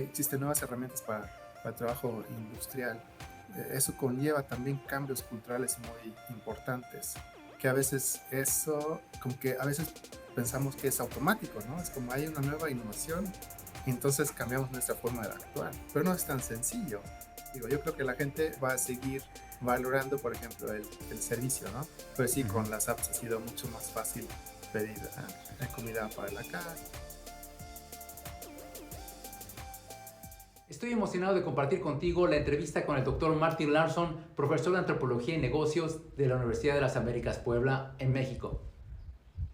existen nuevas herramientas para el trabajo industrial. Eso conlleva también cambios culturales muy importantes, que a veces como que a veces pensamos que es automático, ¿no? Es como hay una nueva innovación y entonces cambiamos nuestra forma de actuar, pero no es tan sencillo. Yo creo que la gente va a seguir valorando, por ejemplo, el servicio, ¿no? Pero sí, con las apps ha sido mucho más fácil pedir comida para la casa. Estoy emocionado de compartir contigo la entrevista con el Dr. Martin Larson, profesor de Antropología y Negocios de la Universidad de las Américas Puebla, en México.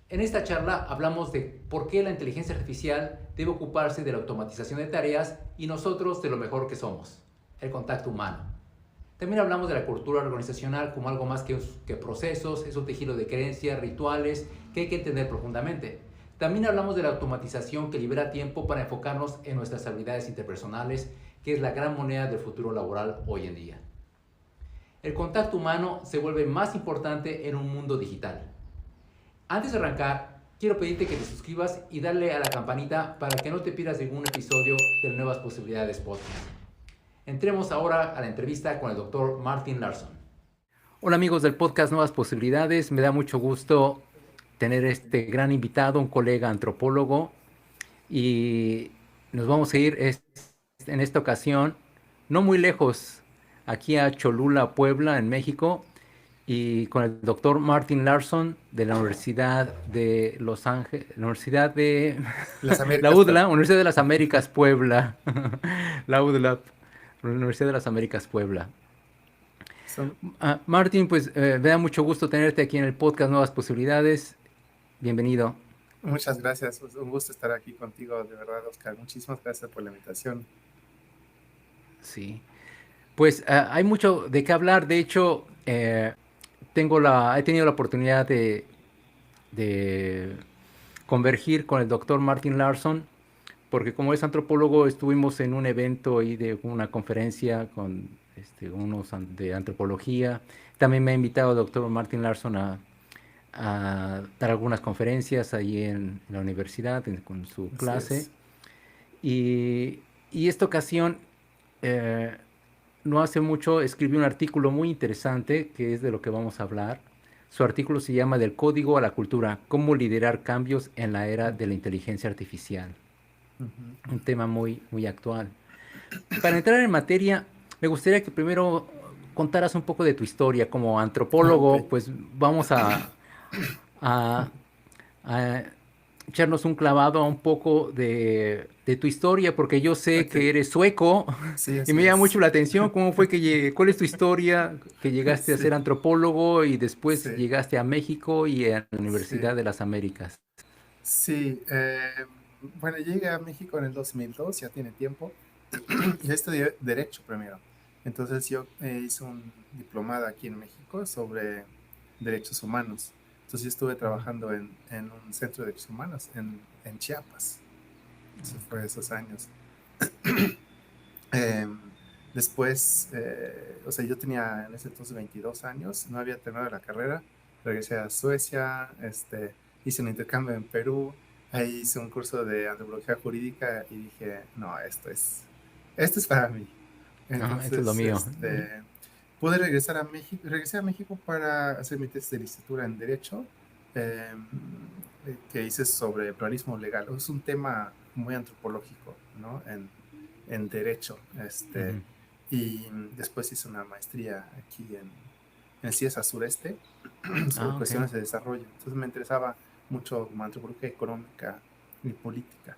En esta charla hablamos de por qué la inteligencia artificial debe ocuparse de la automatización de tareas y nosotros de lo mejor que somos, el contacto humano. También hablamos de la cultura organizacional como algo más que procesos, es un tejido de creencias, rituales que hay que entender profundamente. También hablamos de la automatización que libera tiempo para enfocarnos en nuestras habilidades interpersonales, que es la gran moneda del futuro laboral hoy en día. El contacto humano se vuelve más importante en un mundo digital. Antes de arrancar, quiero pedirte que te suscribas y darle a la campanita para que no te pierdas ningún episodio de Nuevas Posibilidades Podcast. Entremos ahora a la entrevista con el Dr. Martin Larson. Hola amigos del podcast Nuevas Posibilidades, me da mucho gusto tener este gran invitado, un colega antropólogo, y nos vamos a ir en esta ocasión no muy lejos, aquí a Cholula, Puebla, en México, y con el doctor Martin Larson de la Universidad de Los Ángeles, la Universidad de Las la Américas, UDLA, Universidad de las Américas Puebla, la UDLA, la Universidad de las Américas Puebla. son... Martin, pues me da mucho gusto tenerte aquí en el podcast Nuevas Posibilidades. Bienvenido. Muchas gracias, es un gusto estar aquí contigo, de verdad, Oscar. Muchísimas gracias por la invitación. Sí, pues hay mucho de qué hablar. De hecho, he tenido la oportunidad de convergir con el doctor Martin Larson, porque como es antropólogo, estuvimos en un evento ahí de una conferencia con unos de antropología. También me ha invitado el doctor Martin Larson a dar algunas conferencias ahí en la universidad con su Así clase. es. Y esta ocasión, eh, no hace mucho, escribí un artículo muy interesante que es de lo que vamos a hablar. Su artículo se llama Del código a la cultura, cómo liderar cambios en la era de la inteligencia artificial. Ujú, Un ujú. tema muy, muy actual. Para entrar en materia, me gustaría que primero contaras un poco de tu historia como Ok. antropólogo. Pues vamos a, a echarnos un clavado a un poco de tu historia, porque yo sé Ok. que eres sueco Sí, y así me llama es. mucho la atención cómo fue cuál es tu historia, que llegaste a ser Sí, antropólogo y después sí, llegaste a México y a la Universidad sí. de las Américas. Sí, bueno, llegué a México en el 2002, ya tiene tiempo, y estudié Derecho primero. Entonces yo hice un diplomado aquí en México sobre derechos humanos. Entonces yo estuve trabajando en un centro de derechos humanos en Chiapas. Eso fue esos años. Después, o sea, yo tenía en ese entonces 22 años, no había terminado la carrera, regresé a Suecia, hice un intercambio en Perú, ahí hice un curso de antropología jurídica y dije, no, esto es para mí. Ah, esto es lo Entonces, mío. pude regresar a México, regresé a México para hacer mi tesis de licenciatura en Derecho, que hice sobre pluralismo legal. Es un tema muy antropológico, ¿no? En Derecho. Ujú. Y después hice una maestría aquí en CIESA Sureste sobre Ah, ok. cuestiones de desarrollo. Entonces me interesaba mucho como antropología económica y política.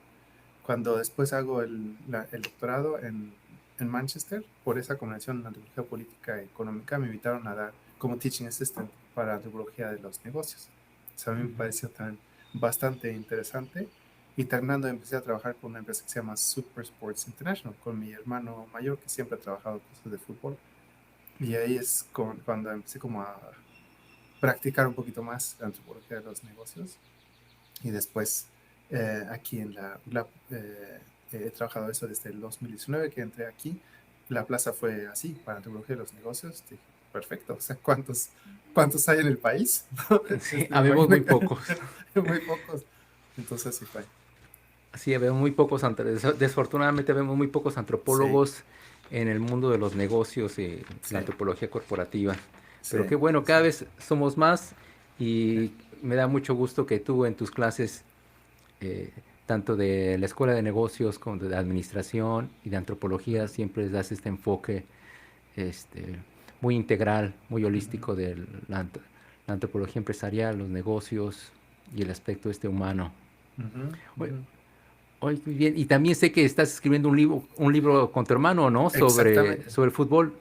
Cuando después hago el doctorado en Manchester, por esa convención de antropología política y económica, me invitaron a dar como teaching assistant para antropología de los negocios. O sea, a mí me Ujú. pareció también bastante interesante. Y terminando, empecé a trabajar con una empresa que se llama Super Sports International, con mi hermano mayor, que siempre ha trabajado cosas de fútbol. Y ahí es cuando empecé como a practicar un poquito más la antropología de los negocios. Y después aquí en la ULAP he trabajado eso desde el 2019 que entré aquí. La plaza fue así, para antropología de los negocios. Dije, perfecto, o sea, ¿cuántos hay en el país? Sí, Me habemos imagino muy que pocos. muy pocos. Entonces así fue. Sí, vemos muy pocos, desfortunadamente vemos muy pocos Sí, antropólogos en el mundo de los negocios y la sí, antropología corporativa. sí, Pero qué bueno, sí, cada vez somos más sí. y me da mucho gusto que tú en tus clases, eh, tanto de la escuela de negocios como de administración y de antropología, Ujú, siempre les das este enfoque este, muy integral, muy ujú, holístico de la antropología empresarial, los negocios y el aspecto humano. ujú, Oye, ujú. oye, muy bien. Y también sé que estás escribiendo un libro con tu hermano, ¿no? Exactamente. Sobre el fútbol.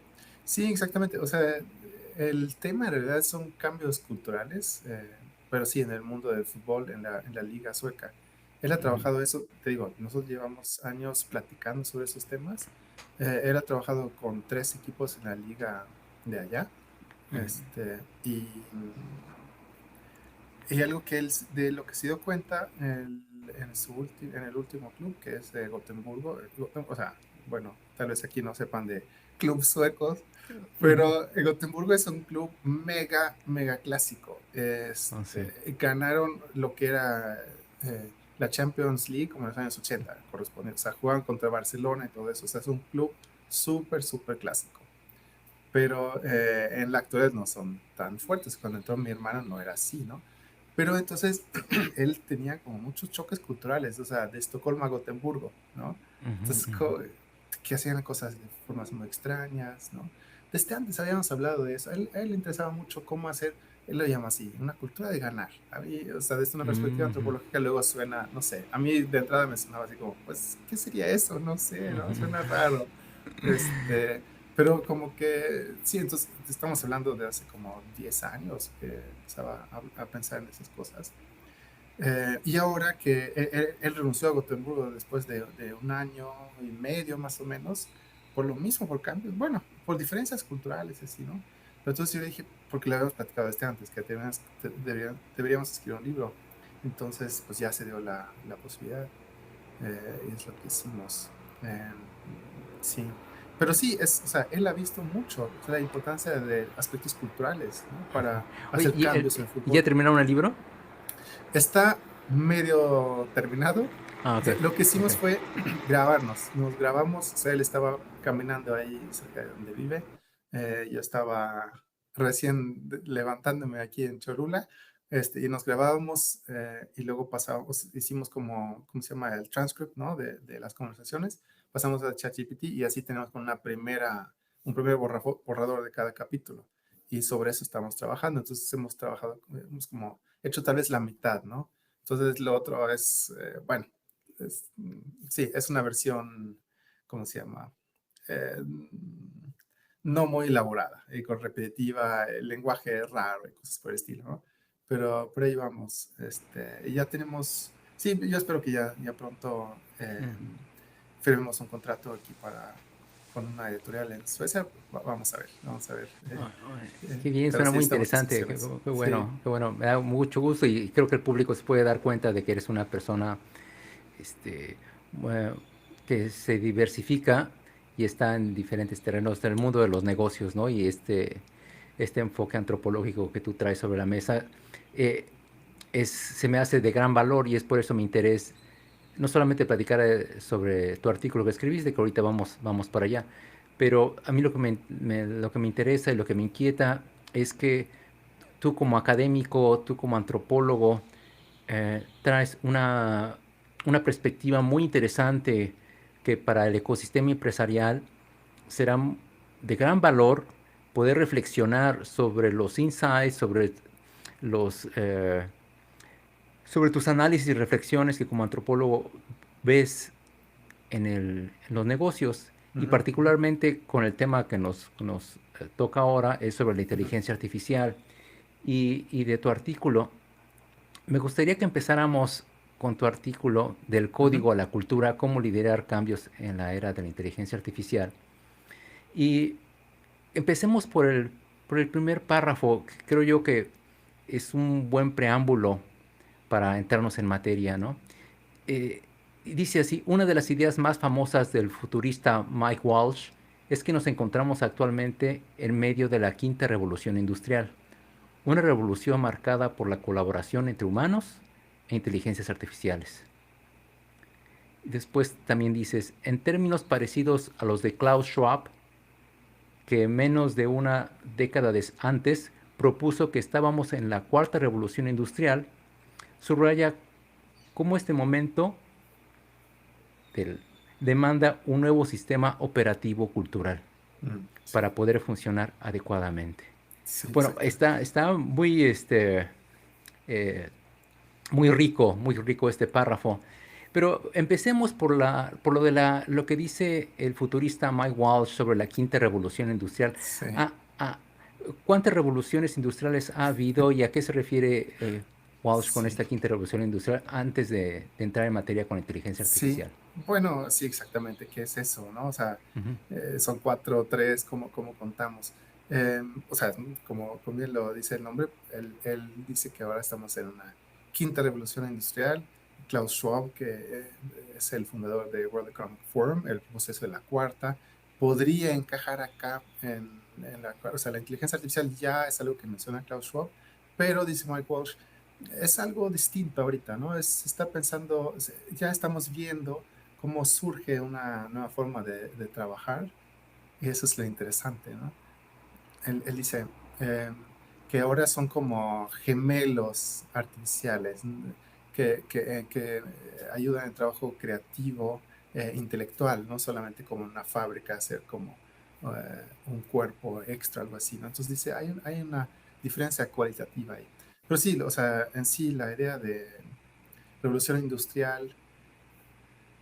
Sí, exactamente. O sea, el tema en realidad son cambios culturales, pero sí, en el mundo del fútbol, en la liga sueca. Él ha Ujú. trabajado eso, te digo, nosotros llevamos años platicando sobre esos temas. Él ha trabajado con 3 equipos en la liga de allá. Y algo que él, de lo que se dio cuenta en el último club, que es de Gotemburgo, o sea, bueno, tal vez aquí no sepan de clubes suecos, Ujú. pero el Gotemburgo es un club mega clásico. Ah, sí. Ganaron lo que era la Champions League como en los años 80, corresponde. O sea, jugaban contra Barcelona y todo eso. O sea, es un club súper clásico. Pero en la actualidad no son tan fuertes. Cuando entró mi hermano no era así, ¿no? Pero entonces él tenía como muchos choques culturales, o sea, de Estocolmo a Gotemburgo, ¿no? Ujú, Entonces, ujú. que hacían cosas de formas muy extrañas, ¿no? Desde antes habíamos hablado de eso. A él le interesaba mucho cómo hacer, él lo llama así, una cultura de ganar. A mí, o sea, desde una perspectiva Ujú, antropológica luego suena, no sé, a mí de entrada me sonaba así como, pues, ¿qué sería eso? No sé, ¿no? ujú. Suena raro. Este, pero como que, sí, entonces estamos hablando de hace como 10 años que empezaba a pensar en esas cosas. Y ahora que él renunció a Gotemburgo después de un año y medio más o menos, por lo mismo, por cambios, bueno, por diferencias culturales, así, ¿no? Pero entonces yo le dije, porque le habíamos platicado antes, que deberíamos escribir un libro. Entonces, pues ya se dio la posibilidad y es lo que hicimos. Sí. Pero sí, o sea, él ha visto mucho, o sea, la importancia de aspectos culturales, ¿no? Para Oye, hacer cambios en el ¿y ya fútbol. terminaron el libro? Está medio terminado. Ah, O ok, sea, lo que ok. hicimos fue grabarnos. Nos grabamos, o sea, él estaba caminando ahí cerca de donde vive. Yo estaba recién levantándome aquí en Cholula, y nos grabábamos y luego pasamos, hicimos como, ¿cómo se llama? El transcript, ¿no? De las conversaciones. Pasamos a ChatGPT y así tenemos un primer borrador de cada capítulo. Y sobre eso estamos trabajando. Entonces hemos trabajado, hemos como hecho tal vez la mitad, ¿no? Entonces lo otro es, bueno, sí, es una versión, ¿cómo se llama? Eh, no muy elaborada y con repetitiva, el lenguaje es raro y cosas por el estilo, ¿no? Pero ahí vamos. Y ya tenemos, sí, yo espero que ya pronto Ujú. firmemos un contrato aquí con una editorial en Suecia. Vamos a ver. Ah, qué bien, Pero suena sí, muy estamos en interesante. discusiones. Qué Sí, bueno, qué bueno. Me da mucho gusto y creo que el público se puede dar cuenta de que eres una persona este, bueno, que se diversifica y está en diferentes terrenos del mundo de los negocios, ¿no? Y este enfoque antropológico que tú traes sobre la mesa eh, se me hace de gran valor y es por eso mi interés, no solamente platicar sobre tu artículo que escribiste, que ahorita vamos para allá, pero a mí lo que me interesa y lo que me inquieta es que tú como académico, tú como antropólogo, traes una perspectiva muy interesante que para el ecosistema empresarial será de gran valor poder reflexionar sobre los insights, los, eh, sobre tus análisis y reflexiones que como antropólogo ves en los negocios y ujú, ujú, particularmente con el tema que nos toca ahora es sobre la ujú, inteligencia artificial y de tu artículo. Me gustaría que empezáramos con tu artículo del ujú, código a la cultura, cómo liderar cambios en la era de la inteligencia artificial. Y empecemos por el primer párrafo, que creo yo que es un buen preámbulo para entrarnos en materia, ¿no? Eh, Dice así, una de las ideas más famosas del futurista Mike Walsh es que nos encontramos actualmente en medio de la quinta revolución industrial, una revolución marcada por la colaboración entre humanos e inteligencias artificiales. Después también dices, en términos parecidos a los de Klaus Schwab, que menos de una década antes propuso que estábamos en la cuarta revolución industrial, subraya cómo este momento del- demanda un nuevo sistema operativo cultural Sí, para poder funcionar adecuadamente. sí, Bueno, exactamente. está muy, eh, muy rico este párrafo. Pero empecemos por lo de lo que dice el futurista Mike Walsh sobre la quinta revolución industrial. Sí. Ah, ah, ¿Cuántas revoluciones industriales ha habido y a qué se refiere Walsh con Sí, esta quinta revolución industrial antes de entrar en materia con inteligencia sí, artificial? bueno, sí, exactamente, ¿qué es eso, no? O sea, Ujú. son cuatro o tres, ¿cómo contamos? O sea, como bien lo dice el nombre, él dice que ahora estamos en una quinta revolución industrial. Klaus Schwab, que es el fundador de World Economic Forum, el proceso de la cuarta, podría encajar acá o sea, la inteligencia artificial ya es algo que menciona Klaus Schwab, pero dice Mike Walsh, es algo distinto ahorita, ¿no? Se está pensando, ya estamos viendo cómo surge una nueva forma de trabajar y eso es lo interesante, ¿no? Él dice eh, que ahora son como gemelos artificiales que ayudan en el trabajo creativo, intelectual, no solamente como en una fábrica, hacer como un cuerpo extra, algo así, ¿no? Entonces dice, hay una diferencia cualitativa ahí. Pero sí, o sea, en sí la idea de revolución industrial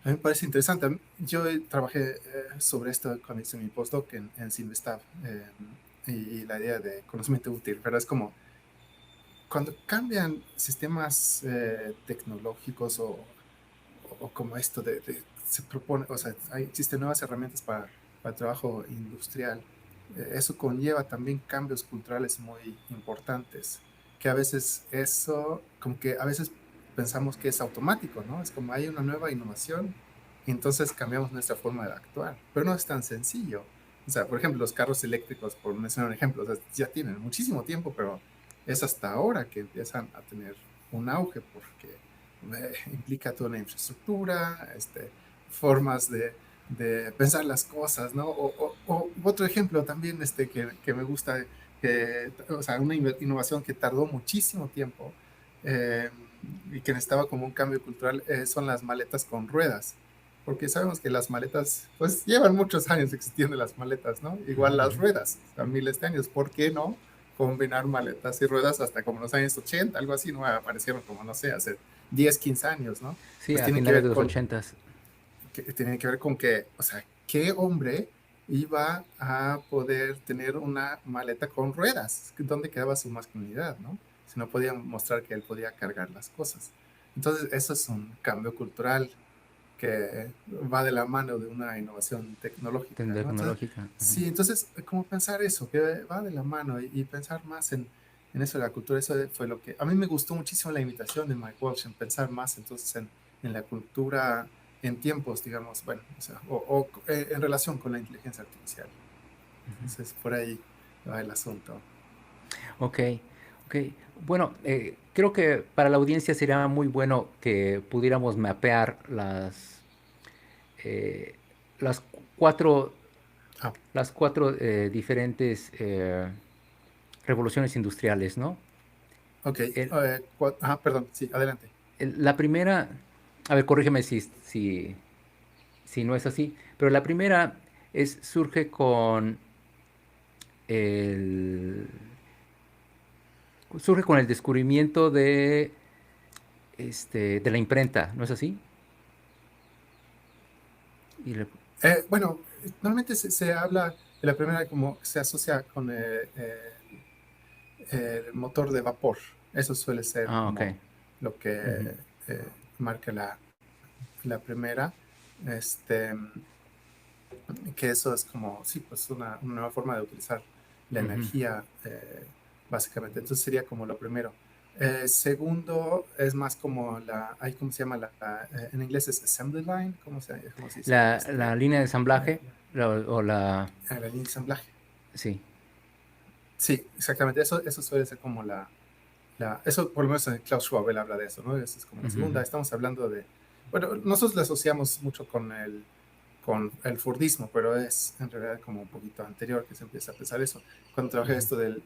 a mí me parece interesante. Yo trabajé sobre esto cuando hice mi postdoc en Cinvestav y la idea de conocimiento útil, pero es como cuando cambian sistemas tecnológicos o como esto se propone, o sea, existen nuevas herramientas para el trabajo industrial. Eso conlleva también cambios culturales muy importantes, que a veces eso, como que a veces pensamos que es automático, ¿no? Es como hay una nueva innovación y entonces cambiamos nuestra forma de actuar, pero no es tan sencillo. O sea, por ejemplo, los carros eléctricos, por mencionar un ejemplo, o sea, ya tienen muchísimo tiempo, pero es hasta ahora que empiezan a tener un auge porque implica toda una infraestructura, formas de pensar las cosas, ¿no? Otro ejemplo también que me gusta, o sea, una innovación que tardó muchísimo tiempo eh, y que necesitaba como un cambio cultural son las maletas con ruedas. Porque sabemos que las maletas, pues llevan muchos años existiendo las maletas, ¿no? Igual las Ujú. ruedas, a miles de años. ¿Por qué no combinar maletas y ruedas hasta como los años 80 algo así, ¿no? Aparecieron como, no sé, hace 10 15 años, ¿no? Sí, Pues a finales de los ochentas. tiene que ver con que, o sea, ¿qué hombre iba a poder tener una maleta con ruedas? ¿Dónde quedaba su masculinidad, no? Si no podía mostrar que él podía cargar las cosas. Entonces, eso es un cambio cultural que va de la mano de una innovación tecnológica, ¿no? Entonces, Tecnológica. Ujú. sí, entonces, ¿cómo pensar eso? Que va de la mano y pensar más en eso de la cultura, eso fue lo que a mí me gustó muchísimo la invitación de Mike Walsh en pensar más entonces en la cultura en tiempos, digamos, bueno, o sea, en relación con la inteligencia artificial. Entonces, por ahí va el asunto. Ok, ok. Bueno, creo que para la audiencia sería muy bueno que pudiéramos mapear eh, las cuatro, Ah, las cuatro diferentes revoluciones industriales, ¿no? ok. El- Perdón, sí, adelante. la primera, a ver, corrígeme si no es así, pero la primera surge el, surge con el descubrimiento de la imprenta, ¿no es así? Y le- Bueno, normalmente se habla de la primera como se asocia con el motor de vapor. Eso suele ser ah, ok. como lo que Ujú, marca la primera. Este, que eso es como, sí, pues una nueva forma de utilizar la ujú. energía, básicamente. Entonces sería como lo primero. Segundo, es más como ¿cómo se llama? En inglés es assembly line, ¿cómo se dice? La línea de Eh, ensamblaje, o la... la línea de ensamblaje. Sí. Sí, exactamente. Eso suele ser como eso por lo menos en Klaus Schwab él habla de eso, ¿no? Eso es como la Ujú, segunda. ujú. Estamos hablando de, bueno, nosotros lo asociamos mucho con el Fordismo, pero es en realidad como un poquito anterior que se empieza a pensar eso. Cuando trabajé Ujú, esto del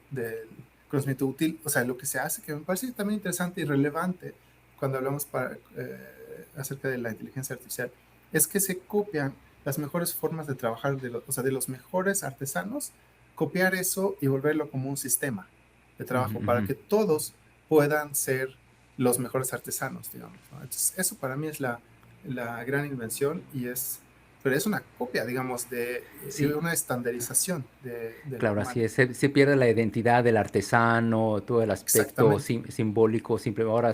conocimiento útil, o sea, lo que se hace, que me parece también interesante y relevante cuando hablamos acerca de la inteligencia artificial, es que se copian las mejores formas de trabajar, o sea, de los mejores artesanos, copiar eso y volverlo como un sistema de ujú, trabajo para ujú. que todos puedan ser los mejores artesanos, digamos, ¿no? Entonces, eso para mí es la gran invención pero es una copia, digamos, y Sí, una estandarización de lo claro, así humano. es. Se pierde la identidad del artesano, todo el aspecto Exactamente, simbólico, simple. Ahora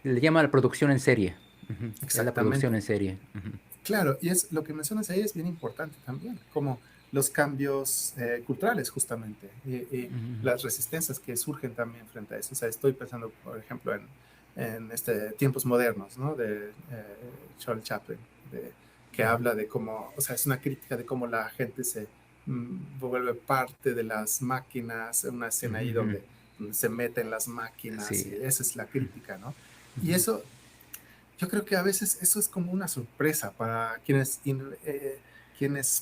le llama la producción en serie. Ujú, es la producción exactamente. en serie. Ujú, Claro, y es lo que mencionas ahí es bien importante también, como los cambios culturales justamente y ujú, las resistencias que surgen también frente a eso. O sea, estoy pensando, por ejemplo, en tiempos modernos, ¿no? De Charles Chaplin, que ujú, habla de cómo, o sea, es una crítica de cómo la gente se vuelve parte de las máquinas, una escena ujú, ahí ujú. donde se meten las máquinas Sí. y esa es la crítica, ¿no? Y Ujú, eso yo creo que a veces eso es como una sorpresa para quienes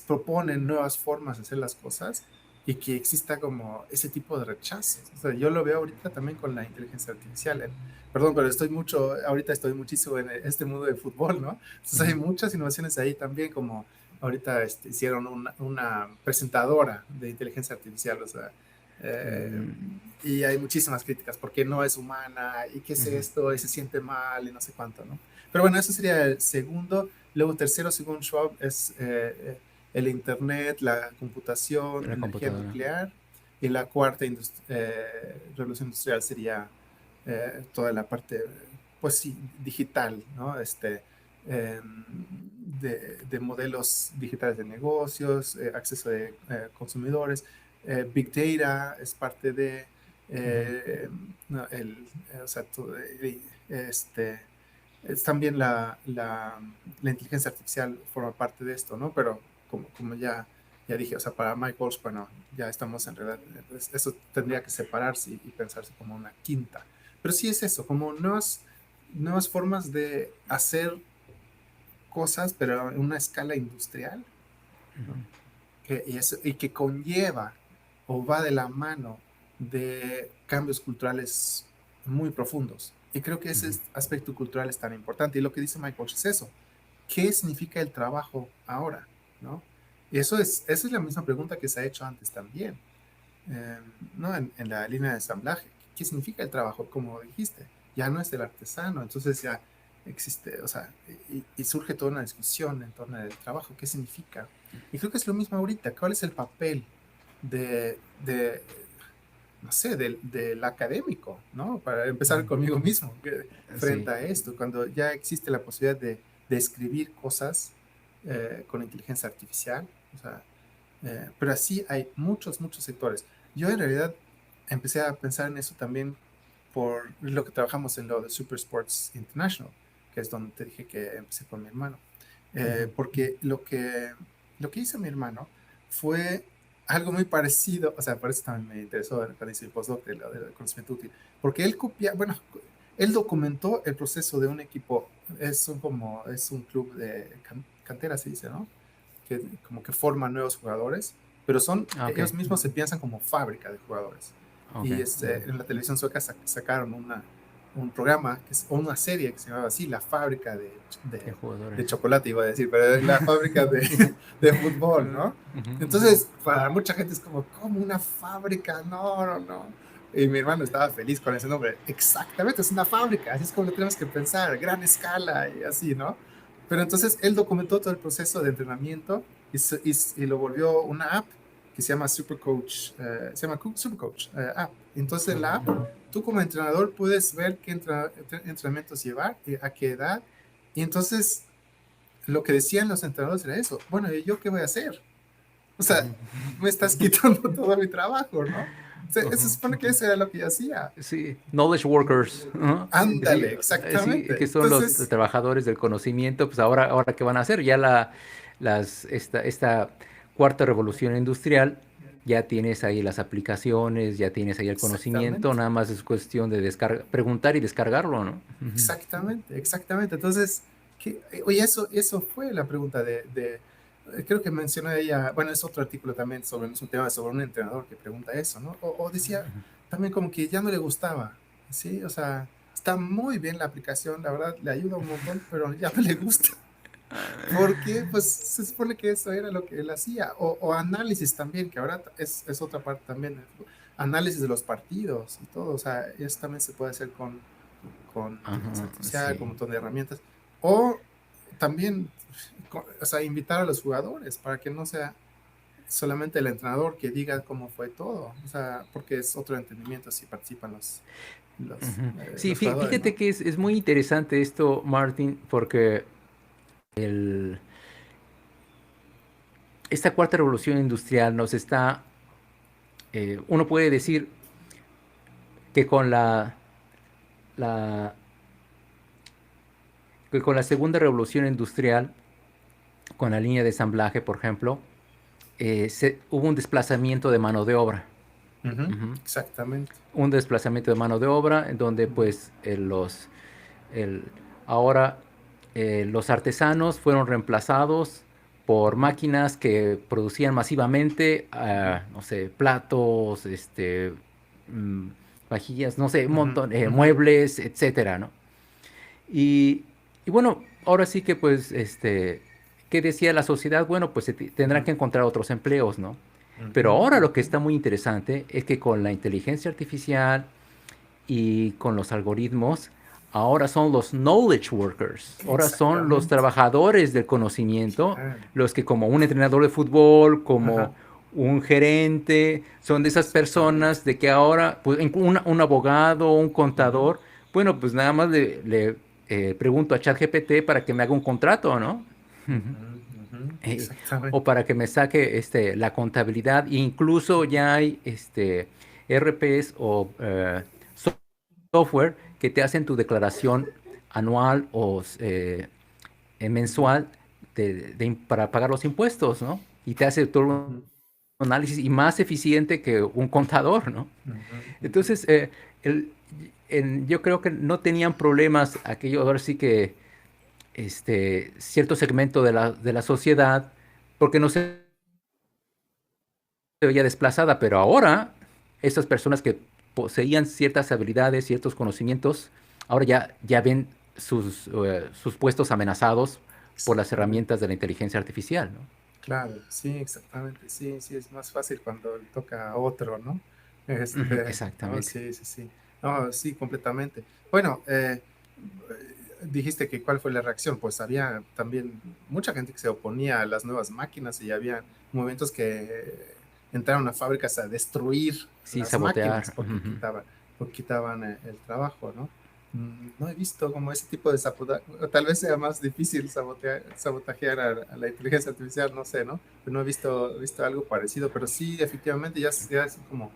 proponen nuevas formas de hacer las cosas y que exista como ese tipo de rechazos. O sea, yo lo veo ahorita también con la inteligencia artificial. Perdón, pero ahorita estoy muchísimo en este mundo de fútbol, ¿no? Entonces hay ujú, muchas innovaciones ahí también, como ahorita hicieron una presentadora de inteligencia artificial, o sea, eh, mm, y hay muchísimas críticas porque no es humana y qué es ujú. esto y se siente mal y no sé cuánto, ¿no? Pero bueno, eso sería el segundo. Luego, tercero, según Schwab, es el Internet, la computación, La energía computadora. nuclear. Y la cuarta revolución industrial sería toda la parte, pues sí, digital, ¿no? De modelos digitales de negocios, acceso de consumidores. Big Data es parte de, Ujú, eh, no, o sea, es también la inteligencia artificial forma parte de esto, ¿no? Pero como ya dije, o sea, para Mike Walsh, bueno, ya estamos en realidad, eso tendría que separarse y pensarse como una quinta. Pero sí es eso, como nuevas formas de hacer cosas, pero en una escala industrial, ¿no? Y que conlleva o va de la mano de cambios culturales muy profundos. Y creo que ese ujú. aspecto cultural es tan importante. Y lo que dice Michael es eso. ¿Qué significa el trabajo ahora? ¿No? Y esa es la misma pregunta que se ha hecho antes también, ¿no? En la línea de ensamblaje. ¿Qué significa el trabajo? Como dijiste, ya no es del artesano, entonces ya existe, o sea, y surge toda una discusión en torno al trabajo, ¿qué significa? Y creo que es lo mismo ahorita, ¿cuál es el papel de no sé, del académico, ¿no? Para empezar conmigo mismo, Sí. frente a esto, cuando ya existe la posibilidad de escribir cosas con inteligencia artificial, o sea, pero así hay muchos sectores. Yo en realidad empecé a pensar en eso también por lo que trabajamos en lo de Super Sports International, que es donde te dije que empecé con mi hermano. Ujú, Porque lo que hizo mi hermano fue algo muy parecido, o sea, por eso también me interesó cuando hice el postdoc de lo del conocimiento útil, porque bueno, él documentó el proceso de un equipo, es un club de cantera, se dice, ¿no? Que como que forman nuevos jugadores, pero ah, ok. ellos mismos se piensan como fábrica de jugadores. Ok. Y Ujú. en la televisión sueca sacaron un programa, o una serie que se llamaba así, La Fábrica De de jugadores. chocolate, iba a decir, pero es la fábrica de fútbol, ¿no? Ujú, ujú. Entonces, para mucha gente es como una fábrica, no, no, no. Y mi hermano estaba feliz con ese nombre. Exactamente, es una fábrica, así es como lo tenemos que pensar, gran escala y así, ¿no? Pero entonces él documentó todo el proceso de entrenamiento y lo volvió una app que se llama Supercoach, Supercoach App. Entonces en la app, tú como entrenador puedes ver qué entrenamientos llevar, a qué edad. Y entonces lo que decían los entrenadores era eso. Bueno, ¿y yo qué voy a hacer? O sea, me estás quitando todo mi trabajo, ¿no? O sea, se Ujú. supone que eso era lo que yo hacía. Sí, knowledge workers. Ajá. Sí, Ándale, sí, exactamente. que son los Entonces, trabajadores del conocimiento. Pues ahora ¿qué van a hacer? Ya esta cuarta revolución industrial, ya tienes ahí las aplicaciones, ya tienes ahí el conocimiento, exactamente. nada más es cuestión de preguntar y descargarlo, ¿no? Ujú. Exactamente, exactamente. Entonces, Oye, eso fue la pregunta creo que mencionó ella, bueno, es otro artículo también es un tema sobre un entrenador que pregunta eso, ¿no? O decía también como que ya no le gustaba, ¿sí? O sea, está muy bien la aplicación, la verdad, le ayuda un montón, pero ya no le gusta. Porque pues se supone que eso era lo que él hacía. O análisis también, que ahora es otra parte también. Análisis de los partidos y todo. O sea, eso también se puede hacer con inteligencia Ajá, artificial, con un sí. montón de herramientas. O también, o sea, invitar a los jugadores para que no sea solamente el entrenador que diga cómo fue todo. O sea, porque es otro entendimiento si participan los, Ujú. eh, Sí, los jugadores, fíjate ¿no? que es muy interesante esto, Martin, porque el, esta cuarta revolución industrial nos está, uno puede decir que la, que con la segunda revolución industrial, con la línea de ensamblaje, por ejemplo, hubo un desplazamiento de mano de obra. Ujú, Ujú. exactamente. Un desplazamiento de mano de obra en donde Ujú, pues el, ahora los artesanos fueron reemplazados por ujú, máquinas que producían masivamente, ujú, no sé, platos, mm, vajillas, no sé, un ujú, montón, ujú, muebles, etcétera, ¿no? Y, y bueno, ahora sí que pues, ¿qué decía la sociedad? Bueno, pues tendrán ujú, que encontrar otros empleos, ¿no? ujú, Pero ahora lo que ujú. está muy interesante es que con la inteligencia artificial y con los algoritmos, ahora son los knowledge workers, ahora son los Exactamente. trabajadores del conocimiento, Claro. los que como un entrenador de fútbol, como Ajá. un gerente, son de esas Exactamente. personas de que ahora, pues un abogado, un Ujú, contador, bueno, pues nada más le pregunto a ChatGPT para que me haga un contrato, ¿no? ujú, ujú. Eh, o Exactamente. para que me saque la contabilidad. E incluso ya hay RPs o software que te hacen tu declaración anual o Ujú, mensual para pagar los impuestos, ¿no? Y te hace todo ujú, un análisis y más eficiente que un contador, ¿no? ujú, ujú. Entonces, el- yo creo que no tenían problemas aquello, ahora sí que cierto segmento de la sociedad, porque no se veía desplazada, pero ahora estas personas que poseían ciertas habilidades, ciertos conocimientos, ahora ya ven sus puestos amenazados por las Exactamente. herramientas de la inteligencia artificial, ¿no? Claro, sí, exactamente. Sí, sí, es más fácil cuando le toca a otro, ¿no? Ujú, No, exactamente. sí, sí, sí. No, sí, completamente. Bueno, dijiste que cuál fue la reacción. Pues había también mucha gente que se oponía a las nuevas máquinas y había momentos que entraron a fábricas a destruir Sí, las máquinas sabotear. Ujú, porque quitaban el trabajo, ¿no? No he visto como ese tipo de sabotaje, tal vez sea más difícil sabotajear a la inteligencia artificial, no sé, ¿no? Pero no he visto algo parecido, pero sí, efectivamente, ya es como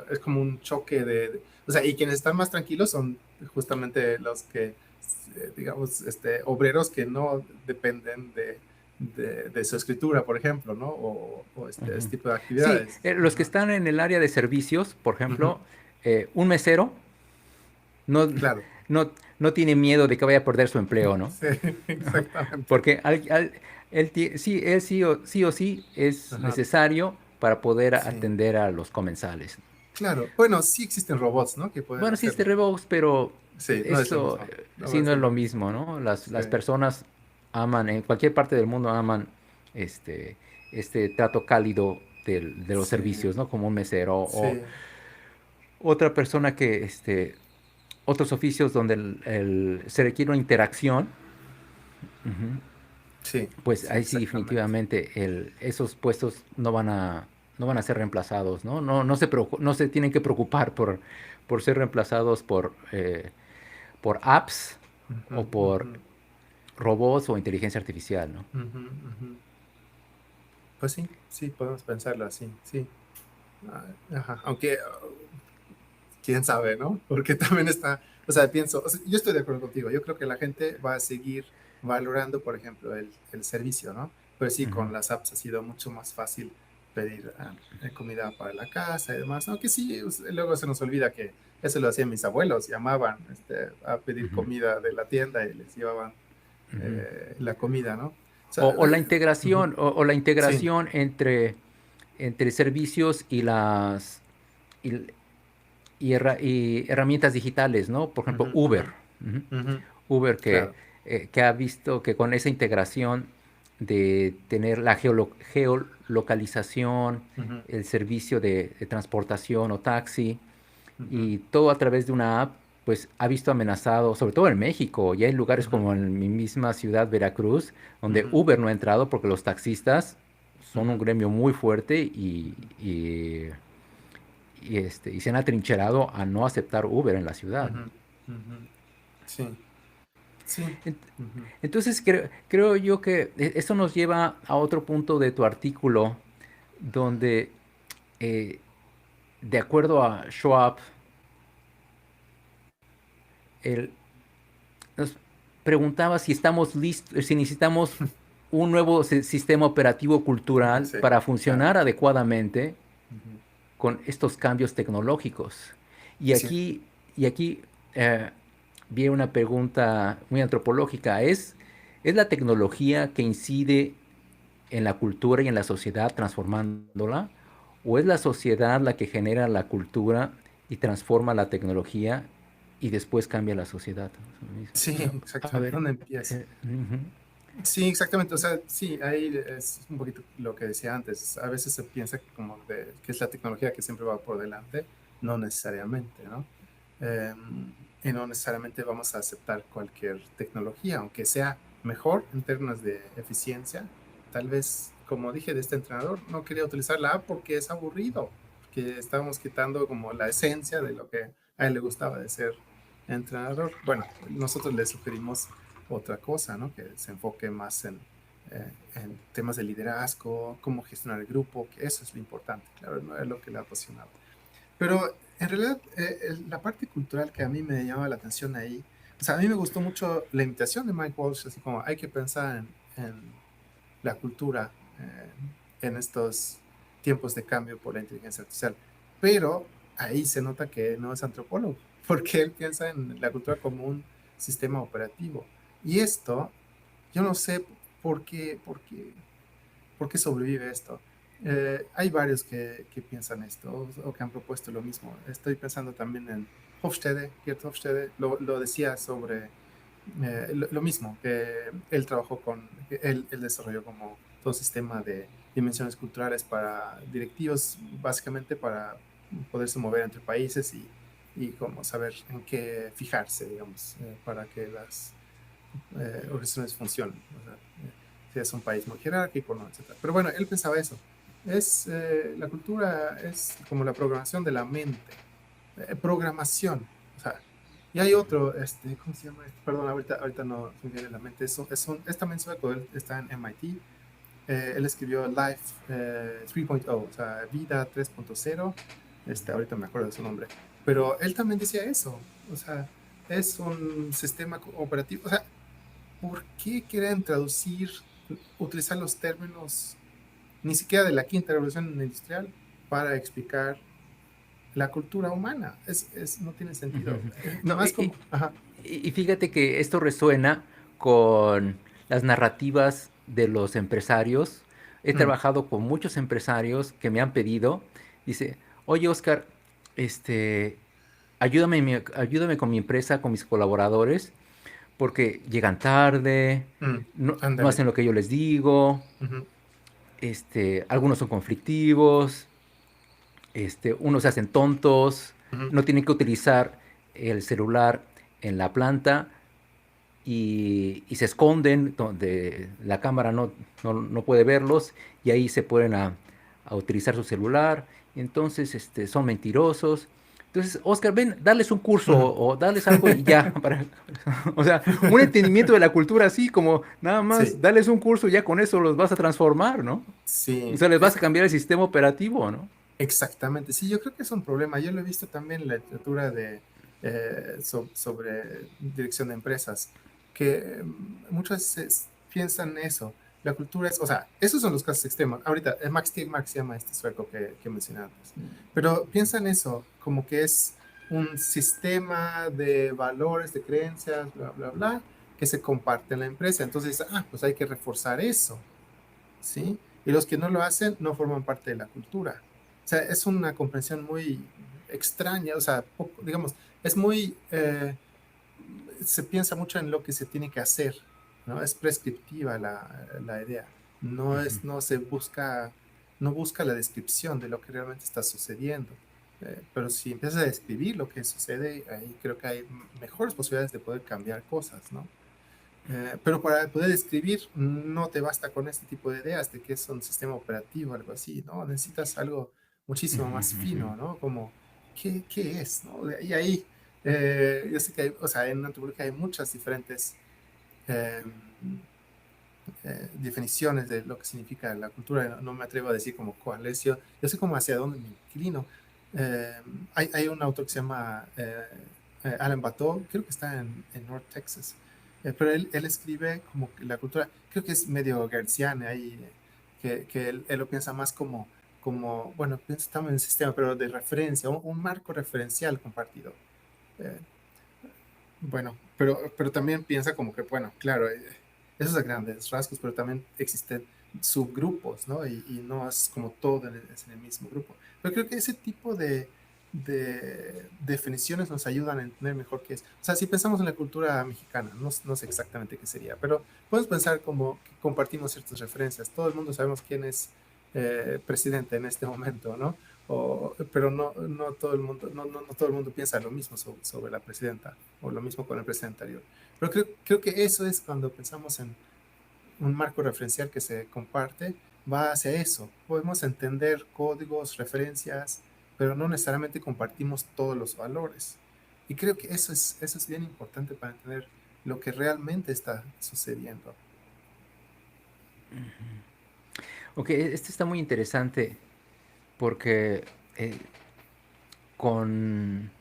es como un choque o sea, y quienes están más tranquilos son justamente los que, digamos, obreros que no dependen de su escritura, por ejemplo, ¿no? O ujú. este tipo de Sí, actividades. los que Ajá. están en el área de servicios, por Ujú, ejemplo, un mesero no, claro, no, no tiene miedo de que vaya a perder su empleo, ¿no? sí, exactamente. Porque él sí o sí es Ajá, necesario para poder sí. atender a los comensales. Claro, bueno, sí existen robots, ¿no? Que pueden Bueno, sí, hacerlo. Revox, pero Sí, no es lo esto mismo. No va sí a no ser es lo lo mismo. mismo, ¿no? Sí, Las personas aman, en cualquier parte del mundo aman este, este trato cálido de los sí, servicios, ¿no? Como un mesero o sí, otra persona otros oficios donde se requiere una interacción. Ujú. sí, Pues sí, ahí sí exactamente. definitivamente esos puestos no van a ser reemplazados, ¿no? No se tienen que preocupar por ser reemplazados por apps Ujú, o por ujú, robots o inteligencia artificial, ¿no? ujú, ujú. Pues sí, sí, podemos pensarlo así, sí. Ajá, aunque, quién sabe, ¿no? Porque también o sea, o sea, yo estoy de acuerdo contigo, yo creo que la gente va a seguir valorando, por ejemplo, el servicio, ¿no? Pero sí, Ujú, con las apps ha sido mucho más fácil pedir comida para la casa y demás, aunque sí, luego se nos olvida que eso lo hacían mis abuelos, llamaban a pedir ujú. comida de la tienda y les llevaban. Ujú. la comida, ¿no? O sea, O la ujú, integración, o la sí, integración entre servicios y, y herramientas digitales, ¿no? Por ejemplo, ujú, ujú, Uber. Ujú. ujú, Uber claro. que ha visto que con esa integración de tener la geolocalización, Ujú, el servicio de transportación o taxi, ujú, y todo a través de una app, pues ha visto amenazado, sobre todo en México, y hay lugares ujú, como en mi misma ciudad, Veracruz, donde ujú, Uber no ha entrado porque los taxistas son un ujú, gremio muy fuerte ujú, y se han atrincherado a no aceptar Uber en la ciudad. ujú, ujú. Sí, sí. Ujú, Entonces creo yo que esto nos lleva a otro punto de tu artículo, donde eh, de acuerdo a Schwab, él nos preguntaba si estamos listos, si necesitamos un nuevo sistema operativo cultural sí, para claro. funcionar adecuadamente Ujú. con estos cambios tecnológicos. Y Sí. aquí, y aquí eh, viene una pregunta muy antropológica. ¿Es la tecnología que incide en la cultura y en la sociedad transformándola? ¿O es la sociedad la que genera la cultura y transforma la tecnología y después cambia la sociedad? Sí, A exactamente. ver. ¿Dónde empieza? Ujú. Sí, exactamente. O sea, sí, ahí es un poquito lo que decía antes. A veces se piensa que como que es la tecnología que siempre va por delante, no necesariamente, ¿no? Y no necesariamente vamos a aceptar cualquier tecnología, aunque sea mejor en términos de eficiencia. Tal vez, como dije de este entrenador, no quería utilizar la app porque es aburrido, porque estábamos quitando como la esencia de lo que a él le gustaba de ser entrenador. Bueno, nosotros le sugerimos otra cosa, ¿no? Que se enfoque más en temas de liderazgo, cómo gestionar el grupo, que eso es lo importante, claro, no es lo que le apasionaba. Pero en realidad, la parte cultural que a mí me llamaba la atención ahí, o sea, a mí me gustó mucho la invitación de Mike Walsh, así como hay que pensar en la cultura en estos tiempos de cambio por la inteligencia artificial. Pero ahí se nota que no es antropólogo, porque él piensa en la cultura como un sistema operativo. Y esto, yo no sé por qué sobrevive esto. Hay varios que piensan esto o que han propuesto lo mismo. Estoy pensando también en Hofstede, Gerd Hofstede, lo decía sobre lo mismo, que él trabajó que él desarrolló como todo un sistema de dimensiones culturales para directivos, básicamente para poderse mover entre países y como saber en qué fijarse, digamos, para que las organizaciones funcionen. O sea, si es un país muy jerárquico, ¿no? Etcétera. Pero bueno, él pensaba eso. La cultura es como la programación de la mente, programación. O sea, y hay otro, ¿cómo se llama? Perdón, ahorita no se me viene a la mente. Es también sueco, él está en MIT. Él escribió Life 3.0, o sea, Vida 3.0. Ahorita me acuerdo de su nombre. Pero él también decía eso. O sea, es un sistema operativo. O sea, ¿por qué quieren utilizar los términos ni siquiera de la quinta revolución industrial para explicar la cultura humana? No tiene sentido. No, Más como, ajá, y fíjate que esto resuena con las narrativas de los empresarios. He mm, trabajado con muchos empresarios que me han pedido, dice, oye Oscar, este, ayúdame con mi empresa, con mis colaboradores, porque llegan tarde, no ándale. hacen lo que yo les digo, Ujú, algunos son conflictivos, unos se hacen tontos, ujú, no tienen que utilizar el celular en la planta y se esconden donde la cámara no puede verlos y ahí se ponen a utilizar su celular. Entonces, son mentirosos. Entonces, Oscar, ven, darles un curso ujú. o darles algo y ya. O sea, un entendimiento de la cultura así, como nada más, Sí, darles un curso y ya con eso los vas a transformar, ¿no? O sí, sea, les vas a cambiar el sistema operativo, ¿no? exactamente. Sí, yo creo que es un problema. Yo lo he visto también en la literatura sobre dirección de empresas, que muchas veces piensan eso. La cultura es, o sea, esos son los casos extremos. Ahorita, Max Tegmark se llama este sueco que mencioné antes. Pero piensan eso como que es un sistema de valores, de creencias, bla, bla, bla, que se comparte en la empresa. Entonces, pues hay que reforzar eso, ¿sí? Y los que no lo hacen no forman parte de la cultura. O sea, es una comprensión muy extraña, o sea, digamos, es muy, se piensa mucho en lo que se tiene que hacer, ¿no? Es prescriptiva la idea. No se busca, no busca la descripción de lo que realmente está sucediendo. Pero si empiezas a describir lo que sucede, ahí creo que hay mejores posibilidades de poder cambiar cosas, ¿no? Pero para poder escribir no te basta con este tipo de ideas de que es un sistema operativo, algo así, ¿no? Necesitas algo muchísimo más fino, ¿no? Como, ¿qué es, ¿no? Y ahí, yo sé que hay, o sea, en antropología hay muchas diferentes eh, definiciones de lo que significa la cultura. No me atrevo a decir como cuál es, yo sé como hacia dónde me inclino. Eh, hay un autor que se llama Alan Bateau, creo que está en North Texas, pero él escribe como que la cultura, creo que es medio gertziana ahí, que él lo piensa más bueno, estamos en el sistema, pero de referencia, un marco referencial compartido. Eh, bueno, pero también piensa como que, bueno, claro, esos a grandes rasgos, pero también existen subgrupos, ¿no? Y no es como todo es en el mismo grupo. Pero creo que ese tipo de definiciones nos ayudan a entender mejor qué es. O sea, si pensamos en la cultura mexicana, no sé exactamente qué sería, pero podemos pensar como que compartimos ciertas referencias. Todo el mundo sabemos quién es presidente en este momento, ¿no? Pero no todo el mundo, no todo el mundo piensa lo mismo sobre la presidenta, o lo mismo con el presidente anterior. Pero creo que eso es cuando pensamos en un marco referencial que se comparte, va hacia eso. Podemos entender códigos, referencias, pero no necesariamente compartimos todos los valores. Y creo que eso es bien importante para entender lo que realmente está sucediendo. Ok, este está muy interesante porque eh, con,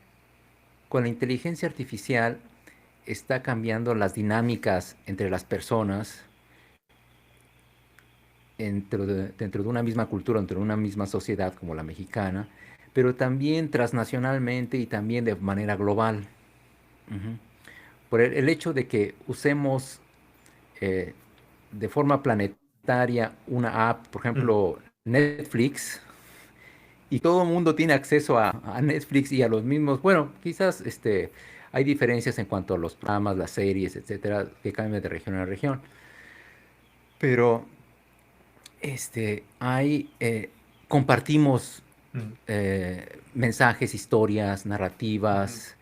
con la inteligencia artificial está cambiando las dinámicas entre las personas dentro de una misma cultura, dentro de una misma sociedad como la mexicana, pero también transnacionalmente y también de manera global. Ujú. Por el hecho de que usemos eh, de forma planetaria una app, por Mm, ejemplo, Netflix, y todo el mundo tiene acceso a Netflix y a los mismos, bueno, quizás hay diferencias en cuanto a los programas, las series, etcétera, que cambian de región a región, pero compartimos mm, mensajes, historias, ujú, narrativas,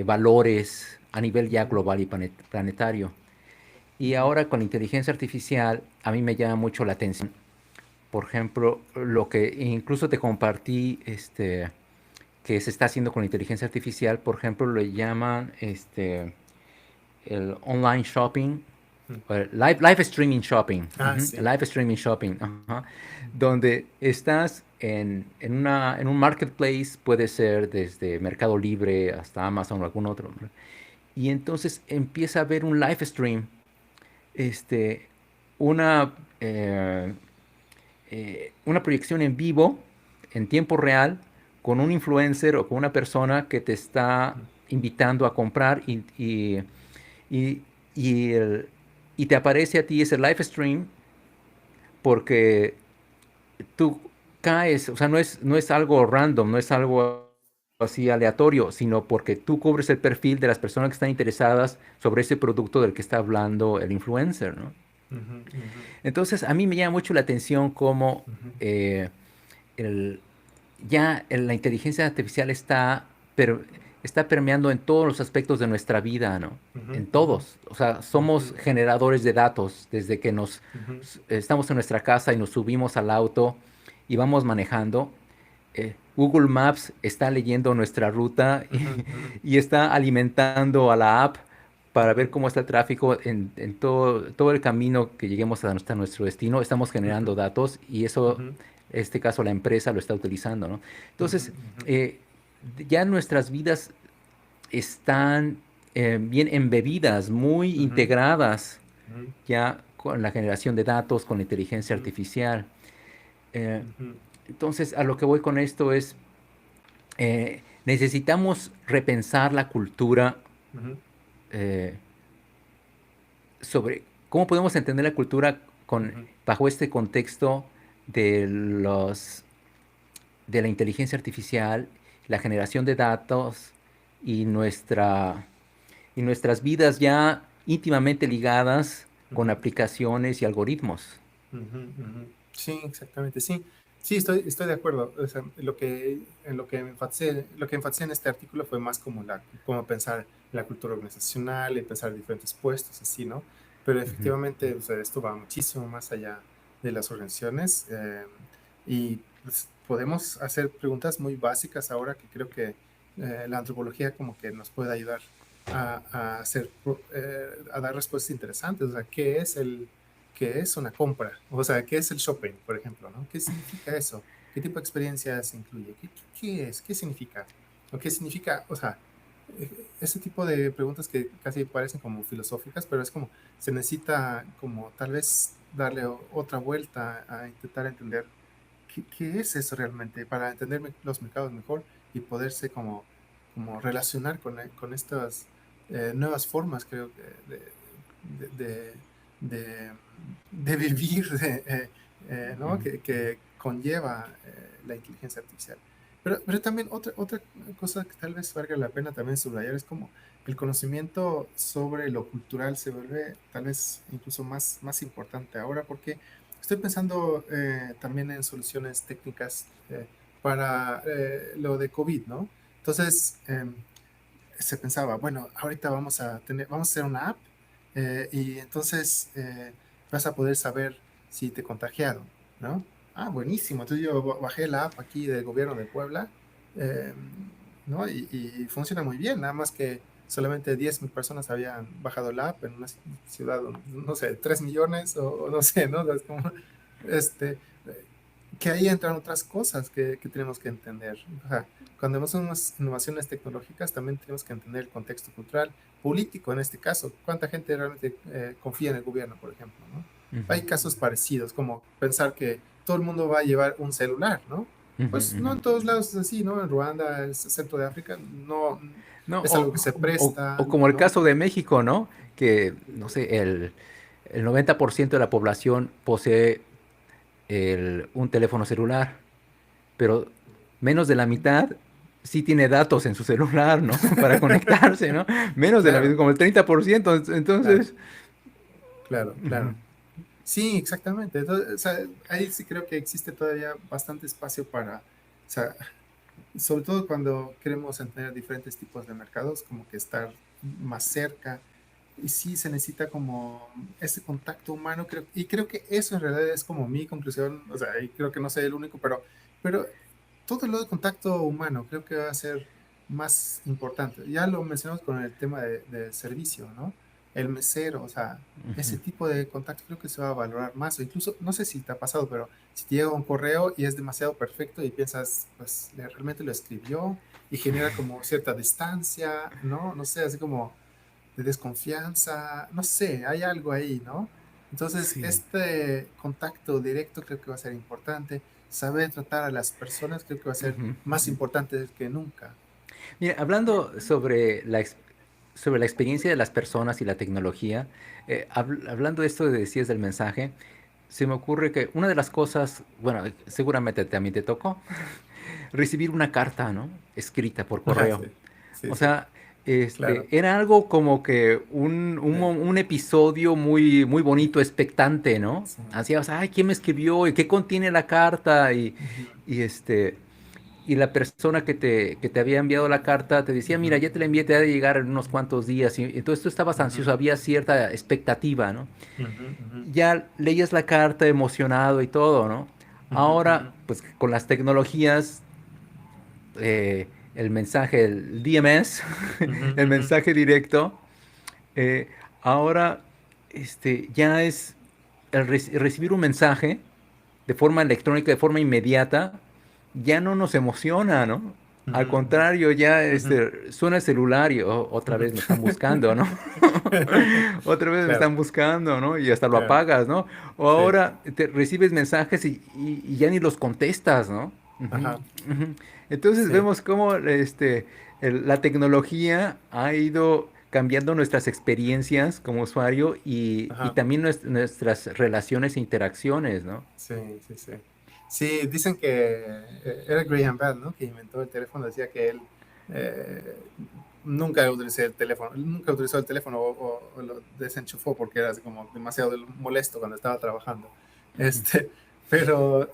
valores a nivel ya ujú, global y planetario. Y ujú, ahora con la inteligencia artificial a mí me llama mucho la atención. Por ejemplo, lo que incluso te compartí, que se está haciendo con la inteligencia artificial, por ejemplo, le llaman el online shopping, mm. live streaming shopping, Sí. live streaming shopping, ajá, donde estás en un marketplace, puede ser desde Mercado Libre hasta Amazon o algún otro, ¿no? Y entonces empieza a haber un live stream, este, una, eh, una proyección en vivo, en tiempo real, con un influencer o con una persona que te está Mm, invitando a comprar y, y, y te aparece a ti ese live stream porque tú caes, o sea, no es algo random, no es algo así aleatorio, sino porque tú cubres el perfil de las personas que están interesadas sobre ese producto del que está hablando el influencer, ¿no? ujú, ujú, Entonces, a mí me llama mucho la atención cómo ujú, eh, el- la inteligencia artificial está permeando en todos los aspectos de nuestra vida, ¿no? ujú, En ujú, todos. O sea, ujú, somos generadores de datos desde que ujú, estamos en nuestra casa y nos subimos al auto y vamos manejando. Google Maps está leyendo nuestra ruta ujú, ujú, y está alimentando a la app para ujú, ver cómo está el tráfico en todo el camino que lleguemos hasta nuestro destino. Estamos ujú, generando datos y eso, ujú, en este caso, la empresa lo está utilizando, ¿no? ujú, Entonces, ujú, ya nuestras vidas están bien embebidas, muy ujú, integradas ujú, ya con la generación de datos, con la inteligencia ujú, artificial. Eh, ujú, entonces, a lo que voy con esto es, necesitamos repensar la cultura, ujú, eh, sobre cómo podemos entender la cultura Ujú, bajo este contexto de de la inteligencia artificial, la generación de datos y y nuestras vidas ya íntimamente ligadas con ujú, aplicaciones y algoritmos. ujú, ujú. Sí, exactamente, sí. Sí, estoy de acuerdo. O sea, lo que enfaticé en este artículo fue más como cómo pensar la cultura organizacional y pensar diferentes puestos, así, ¿no? Pero Ujú. efectivamente, o sea, esto va muchísimo más allá de las organizaciones, y pues, podemos hacer preguntas muy básicas ahora que creo que la antropología como que nos puede ayudar a dar respuestas interesantes. O sea, ¿qué es una compra? O sea, ¿qué es el shopping, por ejemplo, ¿no? ¿Qué significa eso? ¿Qué tipo de experiencias incluye? ¿Qué es? ¿Qué significa? ¿O qué significa? O sea, ese tipo de preguntas que casi parecen como filosóficas, pero es como, se necesita como tal vez darle otra vuelta a intentar entender qué es eso realmente, para entender los mercados mejor y poderse como relacionar con estas nuevas formas, creo que, de, de, de, de vivir, ¿no? Ujú. Que conlleva la inteligencia artificial. Pero también otra cosa que tal vez valga la pena también subrayar es como el conocimiento sobre lo cultural se vuelve tal vez incluso más importante ahora, porque estoy pensando también en soluciones técnicas para lo de COVID, ¿no? Entonces, se pensaba, bueno, ahorita vamos a hacer una app, y entonces vas a poder saber si te contagiaron, ¿no? Ah, buenísimo. Entonces yo bajé la app aquí del gobierno de Puebla, eh, ¿no? Y funciona muy bien, nada más que solamente 10,000 personas habían bajado la app en una ciudad, no sé, 3 millones o no sé, ¿no? O sea, es como, este, que ahí entran otras cosas que tenemos que entender. O sea, cuando vemos unas innovaciones tecnológicas, también tenemos que entender el contexto cultural, político en este caso. ¿Cuánta gente realmente confía en el gobierno, por ejemplo, ¿no? Ujú. Hay casos parecidos, como pensar que todo el mundo va a llevar un celular, ¿no? Ujú. Pues no Ujú. en todos lados es así, ¿no? En Ruanda, el centro de África, no No, es algo que se presta, o como el ¿no? caso de México, ¿no? Que, no sé, el 90% de la población posee un teléfono celular, pero menos de la mitad sí tiene datos en su celular, ¿no? Para conectarse, ¿no? Menos de la mitad, Claro, como el 30%. claro, Entonces, claro, ujú, claro. Sí, exactamente. Entonces, o sea, ahí sí creo que existe todavía bastante espacio o sea, sobre todo cuando queremos entender diferentes tipos de mercados, como que estar más cerca. Y sí se necesita como ese contacto humano, y creo que eso en realidad es como mi conclusión. O sea, y creo que no soy el único, pero todo lo de contacto humano creo que va a ser más importante. Ya lo mencionamos con el tema de servicio, ¿no? El mesero, o sea, ese ujú. tipo de contacto creo que se va a valorar más. O incluso, no sé si te ha pasado, pero si te llega un correo y es demasiado perfecto y piensas, pues, realmente lo escribió y genera como cierta distancia, ¿no? No sé, así como de desconfianza, no sé, hay algo ahí, ¿no? Entonces, Sí. este contacto directo creo que va a ser importante. Saber tratar a las personas creo que va a ser Ujú. más importante que nunca. Mira, hablando sobre sobre la experiencia de las personas y la tecnología, hablando de esto que decías del mensaje, se me ocurre que una de las cosas, bueno, seguramente también te tocó, recibir una carta, ¿no? Escrita por Ah, correo. sí, sí, O sí, sea, claro. era algo como que Sí, un episodio muy bonito, expectante, ¿no? sí. Así, o sea, ay, ¿quién me escribió? ¿Y qué contiene la carta? Ujú, Y y la persona que te había enviado la carta te decía, mira, ujú, ya te la envié, te ha de llegar en unos cuantos días. Y entonces tú estabas ujú, ansioso, había cierta expectativa, ¿no? ujú, ujú, Ya leías la carta emocionado y todo, ¿no? ujú, ujú, Ahora, pues con las tecnologías, el mensaje, el DMS, ujú, el ujú. mensaje directo, eh, ahora ya es recibir un mensaje de forma electrónica, de forma inmediata, ya no nos emociona, ¿no? Ujú, Al contrario, ya ujú, suena el celular y otra ujú. vez me están buscando, ¿no? Otra vez me Claro, están buscando, ¿no? Y hasta lo claro, apagas, ¿no? O sí. ahora te recibes mensajes y ya ni los contestas, ¿no? Ujú, Ajá, ujú. Entonces sí. vemos cómo la tecnología ha ido cambiando nuestras experiencias como usuario y Ajá. también nuestras relaciones e interacciones, ¿no? Sí, sí, sí. Sí, dicen que era Graham Bell, ¿no? Que inventó el teléfono. Decía que él eh, nunca utilizó el teléfono o lo desenchufó porque era así como demasiado molesto cuando estaba trabajando. Este, pero,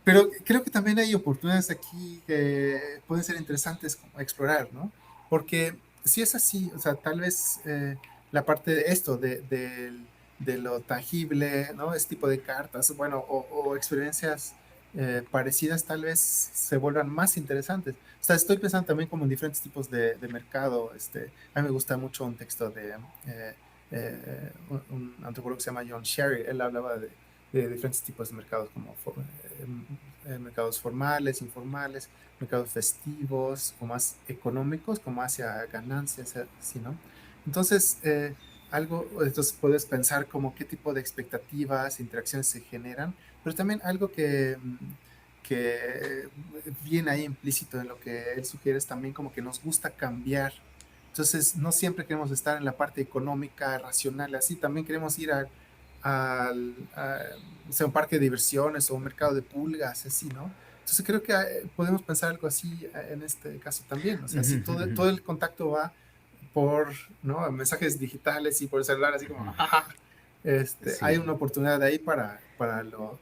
pero creo que también hay oportunidades aquí que pueden ser interesantes como explorar, ¿no? Porque si es así, o sea, tal vez la parte de esto, de lo tangible, ¿no? Este tipo de cartas, bueno, o experiencias parecidas tal vez se vuelvan más interesantes. O sea, estoy pensando también como en diferentes tipos de mercado. A mí me gusta mucho un texto de un antropólogo que se llama John Sherry. Él hablaba de diferentes tipos de mercados, como mercados formales, informales, mercados festivos, o más económicos, como hacia ganancias, ¿sí, no? Entonces, entonces puedes pensar como qué tipo de expectativas, interacciones se generan, pero también algo que viene ahí implícito en lo que él sugiere es también como que nos gusta cambiar. Entonces, no siempre queremos estar en la parte económica, racional, así, también queremos ir o sea, un parque de diversiones o un mercado de pulgas, así, ¿no? Entonces creo que podemos pensar algo así en este caso también. O sea, Ujú, si ujú, ujú. todo el contacto va por, ¿no? Mensajes digitales y por el celular, así como, jaja, hay Sí. una oportunidad ahí para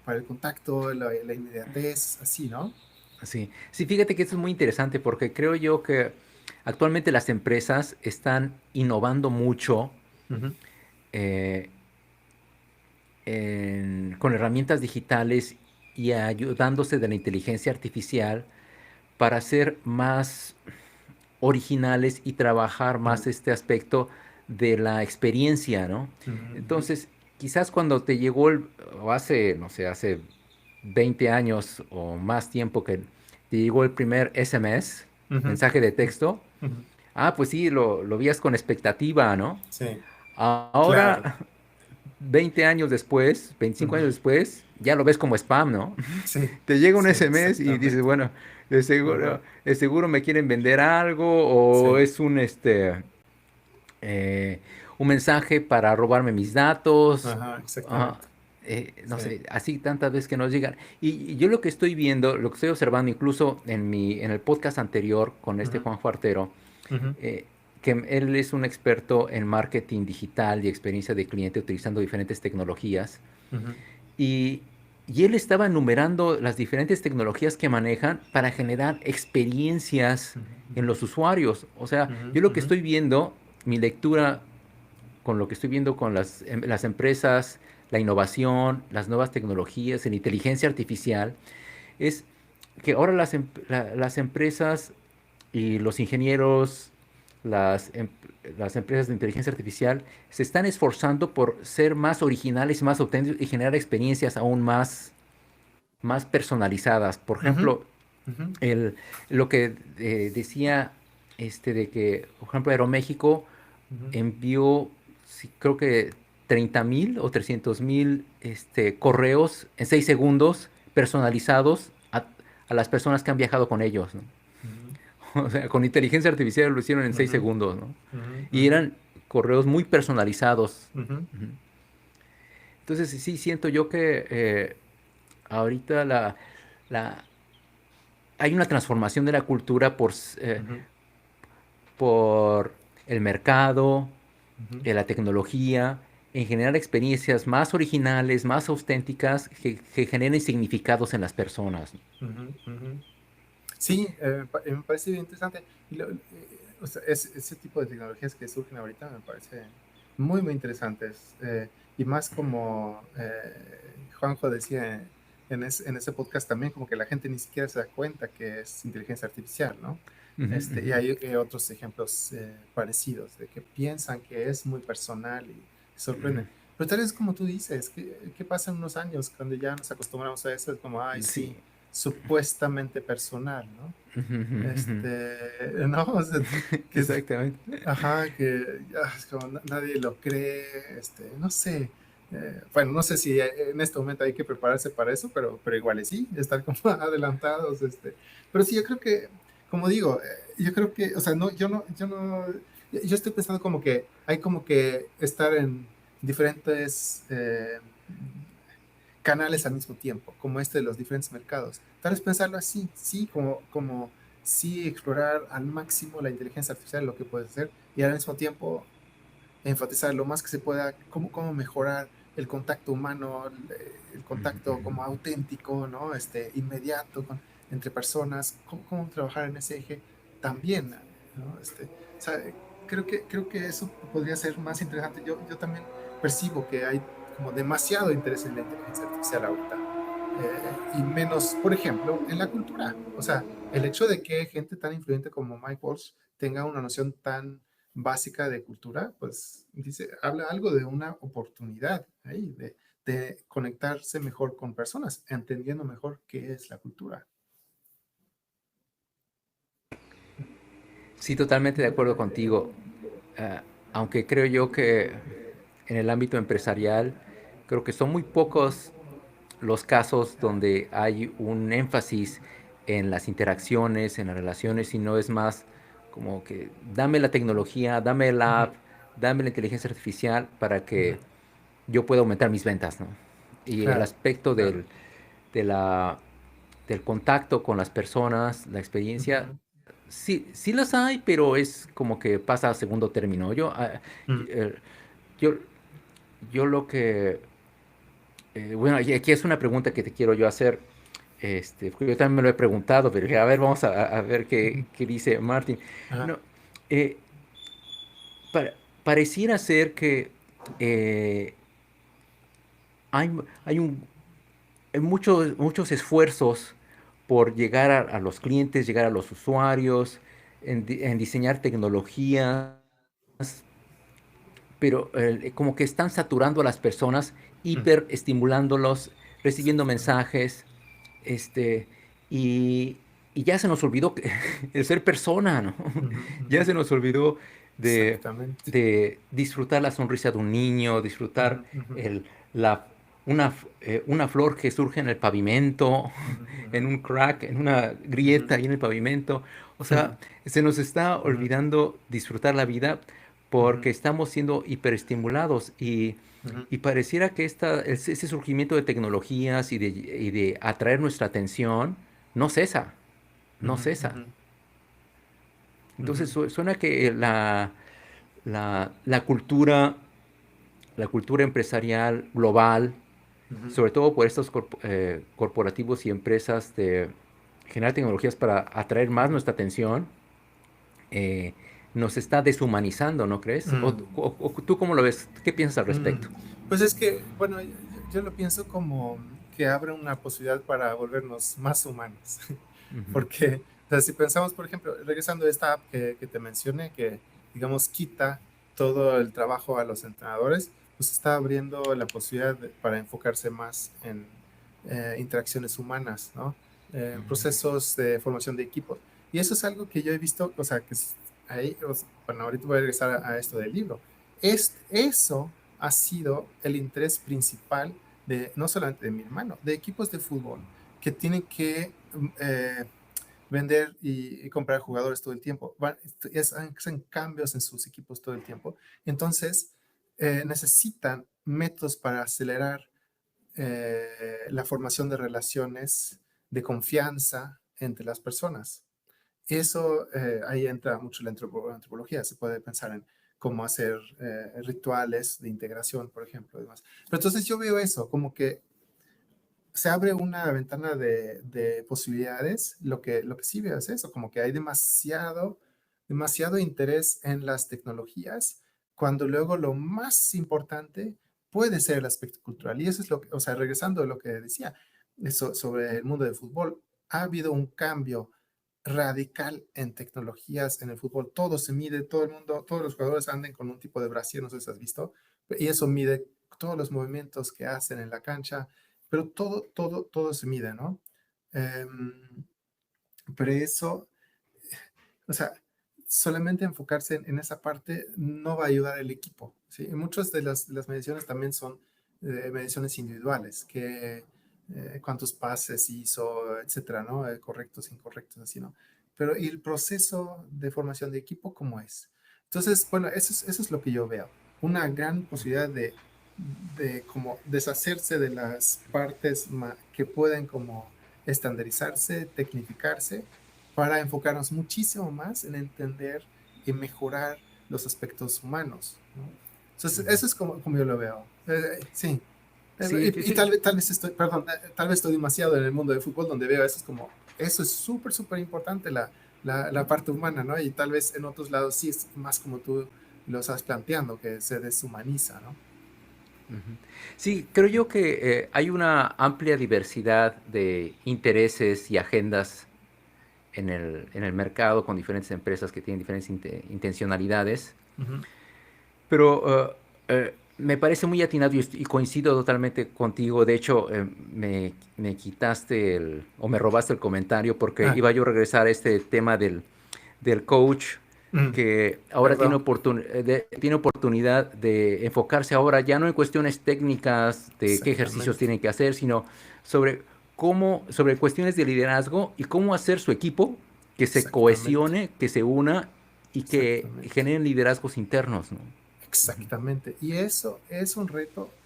el contacto, la inmediatez, así, ¿no? Sí, sí, fíjate que esto es muy interesante porque creo yo que actualmente las empresas están innovando mucho Ujú, eh, con herramientas digitales y ayudándose de la inteligencia artificial para ser más originales y trabajar ujú, más este aspecto de la experiencia, ¿no? ujú, Entonces, quizás cuando te llegó o hace, no sé, hace 20 años o más tiempo que te llegó el primer SMS, ujú, mensaje de ujú, texto, ujú. pues sí, lo vías con expectativa, ¿no? Sí, claro. Ahora, 20 años después, 25 Ujú. años después, ya lo ves como spam, ¿no? Sí, Te llega un sí, SMS y dices, exactamente. bueno, Ajá, de seguro me quieren vender algo sí, o es eh, un mensaje para robarme mis datos, ajá, ah, exactamente. no Sí. sé, así tantas veces que nos llegan. Y yo lo que estoy viendo, lo que estoy observando incluso en el podcast anterior con este Ujú, Juan Fuartero, ujú, eh, que él es un experto en marketing digital y experiencia de cliente utilizando diferentes tecnologías. ujú, Y, y él estaba enumerando las diferentes tecnologías que manejan para generar experiencias en ujú, los usuarios. O sea, ujú, yo lo que ujú, estoy viendo, mi lectura con lo que estoy viendo con las empresas, la innovación, las nuevas tecnologías, la inteligencia artificial, es que ahora las empresas y los ingenieros, las, em- las empresas de inteligencia artificial se están esforzando por ser más originales y más auténticos y generar experiencias aún más personalizadas. Por ujú, ejemplo, ujú, lo que decía de que, por ejemplo, Aeroméxico ujú, envió, sí, creo que 30,000 o 300,000 correos en 6 segundos personalizados a las personas que han viajado con ellos, ¿no? ujú, O sea, con inteligencia artificial lo hicieron en 6 ujú, segundos, ¿no? ujú, Y ujú, eran correos muy personalizados. ujú, Ujú. Entonces, sí, siento yo que ahorita la, hay una transformación de la cultura ujú, por el mercado, ujú, la tecnología, en generar experiencias más originales, más auténticas, que generen significados en las personas. ujú, ujú. Sí, me parece bien interesante. O sea, ese tipo de tecnologías que surgen ahorita me parece muy, muy interesantes. Y más como Juanjo decía en ese podcast también, como que la gente ni siquiera se da cuenta que es inteligencia artificial, ¿no? Ujú, Y ujú. hay otros ejemplos parecidos de que piensan que es muy personal y se sorprenden. Pero tal vez como tú dices, ¿qué pasa en unos años cuando ya nos acostumbramos a eso? Es como, ay, Sí. sí, supuestamente personal, ¿no? Ujú, ujú, ujú. No, o sea, que, Exactamente. ajá, que es como nadie lo cree, no sé. Bueno, no sé si en este momento hay que prepararse para eso, pero igual y sí, estar como adelantados, pero sí, yo creo que, como digo, yo creo que, o sea, no, yo no, yo estoy pensando como que hay como que estar en diferentes canales al mismo tiempo, como este de los diferentes mercados. Tal vez pensarlo así, sí, como sí explorar al máximo la inteligencia artificial, lo que puede hacer, y al mismo tiempo enfatizar lo más que se pueda cómo mejorar el contacto humano, el contacto como auténtico, ¿no? Inmediato entre personas, cómo trabajar en ese eje también, ¿no? O sea, creo que eso podría ser más interesante. Yo también percibo que hay como demasiado interés en la inteligencia artificial ahorita. Y menos, por ejemplo, en la cultura. O sea, el hecho de que gente tan influyente como Mike Walsh tenga una noción tan básica de cultura, pues habla algo de una oportunidad ahí, de conectarse mejor con personas, entendiendo mejor qué es la cultura. Sí, totalmente de acuerdo contigo. Ah, aunque creo yo que en el ámbito empresarial, creo que son muy pocos los casos donde hay un énfasis en las interacciones, en las relaciones, y no es más como que dame la tecnología, dame la Ujú, app, dame la inteligencia artificial para ujú. que yo pueda aumentar mis ventas, ¿no? Y el Claro, aspecto claro. de la, del contacto con las personas, la experiencia, Ujú, sí, sí las hay, pero es como que pasa a segundo término. ujú, Eh, yo, yo lo que, bueno, y aquí es una pregunta que te quiero yo hacer. Porque yo también me lo he preguntado, pero dije, a ver, vamos a ver ujú. qué dice Martin. Ajá. No, eh, pareciera ser que eh, hay, hay un, hay muchos esfuerzos por llegar a los clientes, llegar a los usuarios, en diseñar tecnologías, pero como que están saturando a las personas, Ujú. hiperestimulándolos, recibiendo Exactamente. mensajes, este, y, y ya se nos olvidó el ser persona, ¿no? Ujú, Ya ujú. se nos olvidó Exactamente. de disfrutar la sonrisa de un niño, Ujú, disfrutar ujú, el, la, una flor que surge en el pavimento, ujú, ujú, en un crack, en una ujú, grieta ahí en el pavimento. O ujú, sea, se nos está ujú, olvidando disfrutar la vida ujú, porque estamos siendo hiperestimulados ujú, y pareciera que ese surgimiento de tecnologías y de atraer nuestra atención no cesa, no ujú, cesa. ujú, Entonces ujú, suena que la cultura empresarial global, ujú. sobre todo por estos corporativos y empresas de generar tecnologías para atraer más Ujú. nuestra atención, eh, nos está deshumanizando, ¿no crees? Mm, O tú cómo lo ves? ¿Qué piensas al mm. respecto? Pues es que, bueno, yo lo pienso como que abre una posibilidad para volvernos más humanos. Ujú, Porque, o sea, si pensamos, por ejemplo, regresando a esta app que te mencioné, que, digamos, quita todo el trabajo a los entrenadores, pues está abriendo la posibilidad para enfocarse más en interacciones humanas, ¿no? En procesos de formación de equipos. Y eso es algo que yo he visto, o sea, que ahí, bueno, ahorita voy a regresar a esto del libro. Eso ha sido el interés principal de, no solamente de mi hermano, de equipos de fútbol que tienen que vender y comprar jugadores todo el tiempo. Hacen cambios en sus equipos todo el tiempo. Entonces, necesitan métodos para acelerar la formación de relaciones de confianza entre las personas. Eso, ahí entra mucho la antropología. Se puede pensar en cómo hacer rituales de integración, por ejemplo. Demás. Pero entonces yo veo eso, como que se abre una ventana de posibilidades. Lo que sí veo es eso, como que hay demasiado interés en las tecnologías, cuando luego lo más importante puede ser el aspecto cultural. Y eso es lo que, o sea, regresando a lo que decía eso, sobre el mundo del fútbol, ha habido un cambio radical en tecnologías en el fútbol. Todo se mide, todo el mundo, todos los jugadores andan con un tipo de brasier, no sé si has visto, y eso mide todos los movimientos que hacen en la cancha, pero todo se mide, ¿no? Em, pero eso, o sea, solamente enfocarse en esa parte no va a ayudar al equipo, ¿sí? Y muchas de las mediciones también son mediciones individuales, que cuántos pases hizo, etcétera, ¿no? Correctos, incorrectos, así, ¿no? Pero ¿y el proceso de formación de equipo cómo es? Entonces, bueno, eso es lo que yo veo. Una gran posibilidad de como deshacerse de las partes que pueden como estandarizarse, tecnificarse, para enfocarnos muchísimo más en entender y mejorar los aspectos humanos, ¿no? Entonces, Ujú. eso es como yo lo veo. Sí. Sí, Y tal vez estoy, perdón, tal vez estoy demasiado en el mundo del fútbol donde veo eso, es como, eso es súper, súper importante, la parte humana, ¿no? Y tal vez en otros lados sí es más como tú lo estás planteando, que se deshumaniza, ¿no? ujú. Sí, creo yo que hay una amplia diversidad de intereses y agendas en el mercado con diferentes empresas que tienen diferentes intencionalidades, Ujú. pero me parece muy atinado y coincido totalmente contigo. De hecho, me quitaste o me robaste el comentario porque Ah, iba yo a regresar a este tema del coach mm, que ahora tiene, perdón. tiene oportunidad de enfocarse ahora ya no en cuestiones técnicas de qué ejercicios Exactamente, tienen que hacer, sino sobre sobre cuestiones de liderazgo y cómo hacer su equipo que se exactamente, cohesione, que se una y que exactamente, generen liderazgos internos, ¿no? Ujú. exactamente. Y eso es un reto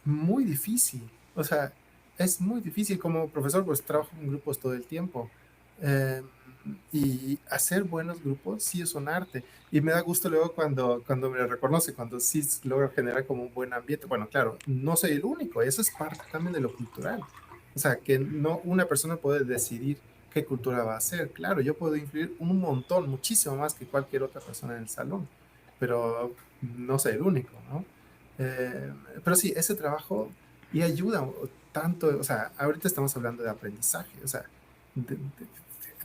muy difícil. O sea, es muy difícil como profesor, pues trabajo en grupos todo el tiempo. Eh, y hacer buenos grupos sí es un arte. Y me da gusto luego cuando me reconoce, cuando sí logro generar como un buen ambiente. Bueno, claro, no soy el único, eso es parte también de lo cultural. O sea, que no una persona puede decidir qué cultura va a hacer. Claro, yo puedo influir un montón, muchísimo más que cualquier otra persona en el salón, pero no soy el único, ¿no? Eh, pero sí, ese trabajo y ayuda tanto, o sea, ahorita estamos hablando de aprendizaje, o sea,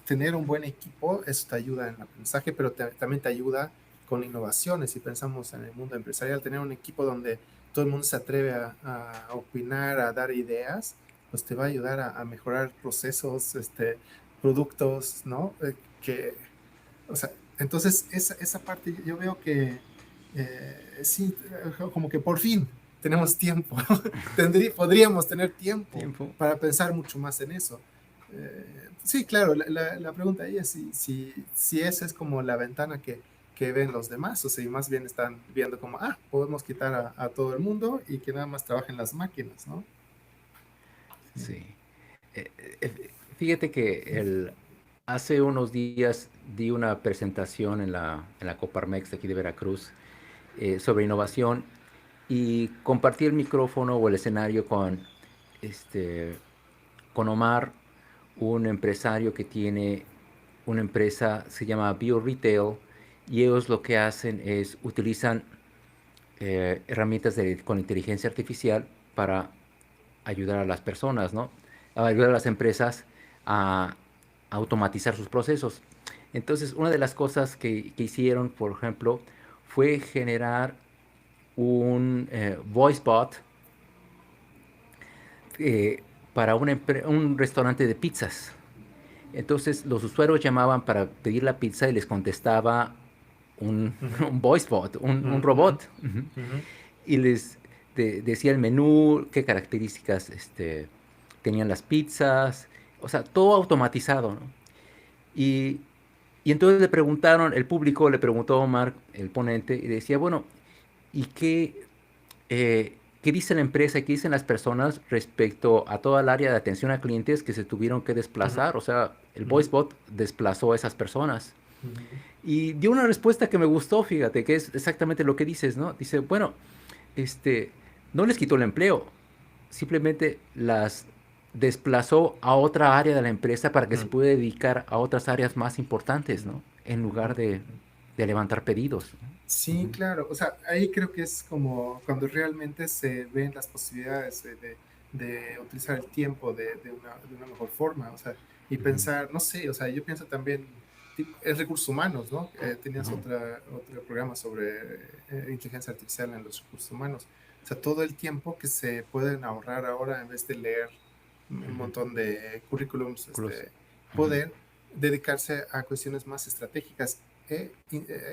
tener un buen equipo, eso te ayuda en el aprendizaje, pero también te ayuda con innovaciones. Si pensamos en el mundo empresarial, tener un equipo donde todo el mundo se atreve a opinar, a dar ideas, pues te va a ayudar a mejorar procesos, productos, ¿no? O sea, entonces esa parte yo veo que sí, como que por fin tenemos tiempo, podríamos tener tiempo Tiempo. para pensar mucho más en eso. Sí, claro, la pregunta ahí es si esa es como la ventana que ven los demás, o si más bien están viendo como, podemos quitar a todo el mundo y que nada más trabajen las máquinas, ¿no? Sí. Sí. Fíjate que hace unos días di una presentación en la Coparmex de aquí de Veracruz sobre innovación y compartí el micrófono o el escenario este, con Omar, un empresario que tiene una empresa, se llama Bio Retail, y ellos lo que hacen es utilizan herramientas con inteligencia artificial para ayudar a las personas, ¿no? A ayudar a las empresas a automatizar sus procesos. Entonces, una de las cosas que hicieron, por ejemplo, fue generar un voice bot para un restaurante de pizzas. Entonces, los usuarios llamaban para pedir la pizza y les contestaba Ujú, un voice bot, un ujú, robot. Ujú. ujú, Y les decía el menú, qué características tenían las pizzas, o sea, todo automatizado, ¿no? Y, y entonces le preguntaron, el público le preguntó a Omar, el ponente, y decía, bueno, ¿y qué dice la empresa y qué dicen las personas respecto a toda el área de atención a clientes que se tuvieron que ujú, desplazar? O sea, el ujú, VoiceBot desplazó a esas personas. ujú, Y dio una respuesta que me gustó, fíjate, que es exactamente lo que dices, ¿no? Dice, bueno, este, no les quitó el empleo, simplemente las desplazó a otra área de la empresa para que se ujú, pueda dedicar a otras áreas más importantes, ujú, ¿no? En lugar ujú. de levantar pedidos, ¿no? Sí, Ujú, claro. O sea, ahí creo que es como cuando realmente se ven las posibilidades de utilizar el tiempo de una mejor forma. O sea, y ujú, pensar, no sé, o sea, yo pienso también en recursos humanos, ¿no? Tenías ujú, otro programa sobre inteligencia artificial en los recursos humanos. O sea, todo el tiempo que se pueden ahorrar ahora en vez de leer un ujú. montón de currículums, Cruz. Ujú. poder dedicarse a cuestiones más estratégicas e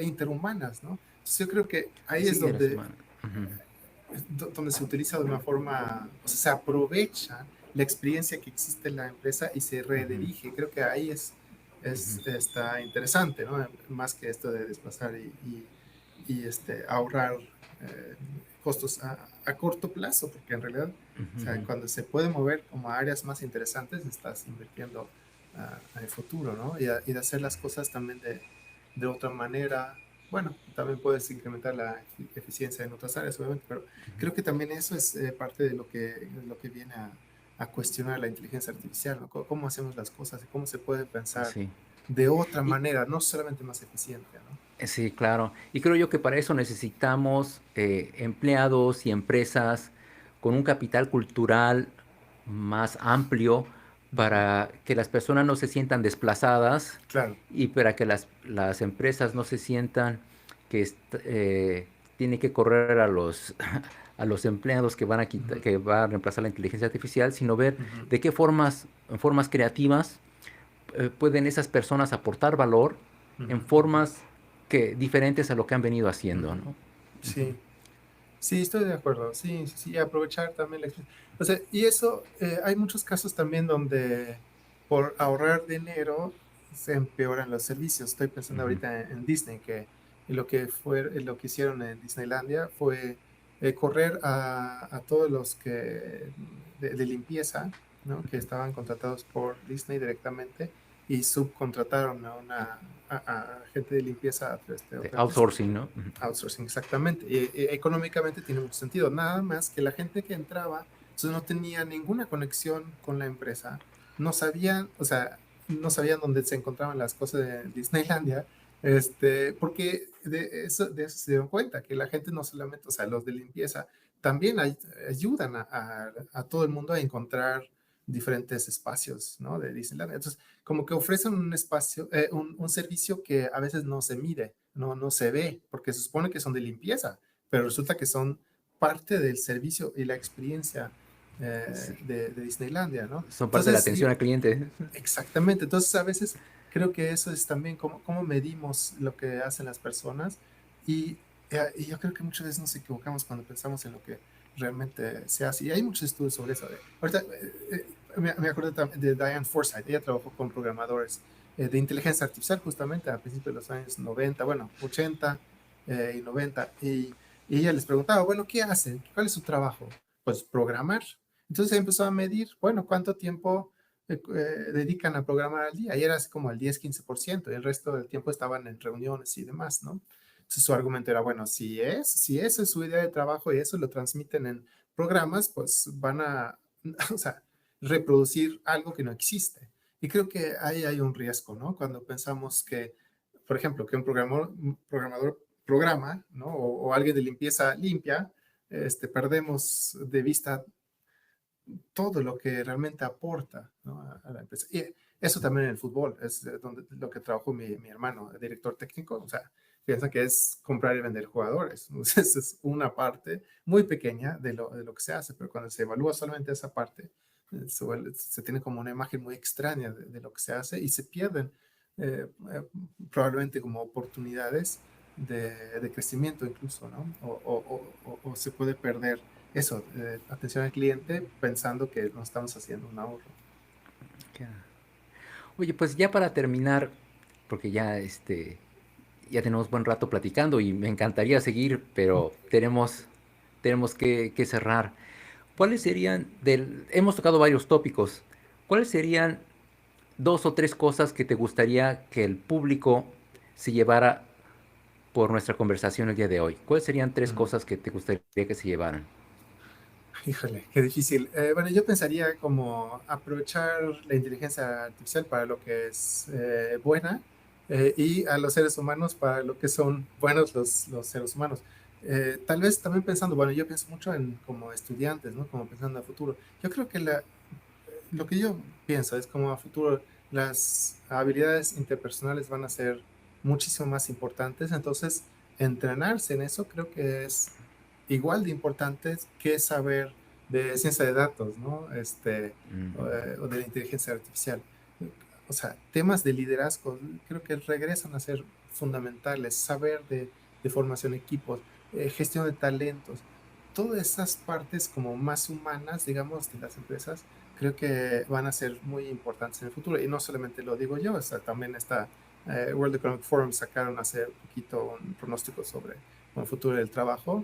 interhumanas, ¿no? Entonces yo creo que ahí es Sí, eres donde, humano. Ujú. donde se utiliza de una forma, o sea, se aprovecha la experiencia que existe en la empresa y se Ujú. redirige. Creo que ahí es, Ujú. está interesante, ¿no? Más que esto de desplazar ahorrar costos a corto plazo, porque en realidad, o sea, Ujú. cuando se puede mover como a áreas más interesantes, estás invirtiendo en el futuro, ¿no? Y de hacer las cosas también de otra manera. Bueno, también puedes incrementar la eficiencia en otras áreas, obviamente, pero creo que también eso es parte de lo que viene a cuestionar la inteligencia artificial, ¿no? Cómo hacemos las cosas y cómo se puede pensar Sí. de otra Y, manera, no solamente más eficiente, ¿no? sí, claro. Y creo yo que para eso necesitamos empleados y empresas con un capital cultural más amplio Ujú. para que las personas no se sientan desplazadas Claro. y para que las empresas no se sientan que tienen que correr a a los empleados que van a Ujú, que va a reemplazar la inteligencia artificial, sino ver ujú, de qué formas creativas pueden esas personas aportar valor en ujú, formas diferentes a lo que han venido haciendo, ujú. ¿no? Ujú. Sí, sí, estoy de acuerdo. Sí, sí, sí, aprovechar también la experiencia. O sea, y eso, hay muchos casos también donde por ahorrar dinero se empeoran los servicios. Estoy pensando Ujú. ahorita en Disney, que lo que hicieron en Disneylandia fue correr a todos los que de limpieza, ¿no? Que estaban contratados por Disney directamente y subcontrataron a gente de limpieza a través de De otra empresa. outsourcing, ¿no? Ujú. Outsourcing, exactamente. Y económicamente tiene mucho sentido. Nada más que la gente que entraba, entonces no tenía ninguna conexión con la empresa, no sabían, o sea, no sabían dónde se encontraban las cosas de Disneylandia, porque de eso se dieron cuenta, que la gente no solamente, o sea, los de limpieza también ayudan a todo el mundo a encontrar diferentes espacios, ¿no? De Disneylandia. Entonces, como que ofrecen un espacio, un servicio que a veces no se mide, no se ve, porque se supone que son de limpieza, pero resulta que son parte del servicio y la experiencia Sí. de Disneylandia, ¿no? Son parte de la Entonces, atención al cliente. exactamente, entonces a veces creo que eso es también cómo medimos lo que hacen las personas y yo creo que muchas veces nos equivocamos cuando pensamos en lo que realmente se hace. Y hay muchos estudios sobre eso. Ahorita me acuerdo de Diane Forsyth, ella trabajó con programadores de inteligencia artificial justamente a principios de los años 90, bueno, 80 y 90, y ella les preguntaba, bueno, ¿qué hacen? ¿Cuál es su trabajo? Pues programar. Entonces empezó a medir, bueno, ¿cuánto tiempo dedican a programar al día? Y era así como el 10-15%, y el resto del tiempo estaban en reuniones y demás, ¿no? Entonces su argumento era, bueno, si esa es su idea de trabajo y eso lo transmiten en programas, pues van a, o sea, reproducir algo que no existe. Y creo que ahí hay un riesgo, ¿no? Cuando pensamos que, por ejemplo, que un programador programa, ¿no? O alguien de limpieza limpia, perdemos de vista todo lo que realmente aporta, ¿no? A la empresa. Y eso también en el fútbol, es donde lo que trabajó mi hermano, el director técnico, o sea, piensa que es comprar y vender jugadores. Entonces es una parte muy pequeña de lo que se hace, pero cuando se evalúa solamente esa parte, se tiene como una imagen muy extraña de lo que se hace y se pierden probablemente como oportunidades de crecimiento incluso, ¿no? O se puede perder eso, atención al cliente pensando que no estamos haciendo un ahorro. Ya. Oye, pues ya para terminar, porque ya ya tenemos buen rato platicando y me encantaría seguir, pero tenemos que cerrar. ¿Cuáles serían hemos tocado varios tópicos? ¿Cuáles serían dos o tres cosas que te gustaría que el público se llevara por nuestra conversación el día de hoy? ¿Cuáles serían tres Mm. cosas que te gustaría que se llevaran? Híjole, qué difícil. Bueno, yo pensaría como aprovechar la inteligencia artificial para lo que es buena y a los seres humanos para lo que son buenos los seres humanos. Tal vez también pensando, bueno, yo pienso mucho en como estudiantes, ¿no? Como pensando a futuro. Yo creo que lo que yo pienso es como a futuro las habilidades interpersonales van a ser muchísimo más importantes, entonces entrenarse en eso creo que es igual de importante que saber de ciencia de datos, ¿no? O de la inteligencia artificial. O sea, temas de liderazgo creo que regresan a ser fundamentales, saber de formación de equipos, gestión de talentos, todas esas partes como más humanas, digamos, de las empresas creo que van a ser muy importantes en el futuro. Y no solamente lo digo yo, o sea, también está World Economic Forum sacaron hace poquito un pronóstico sobre el futuro del trabajo,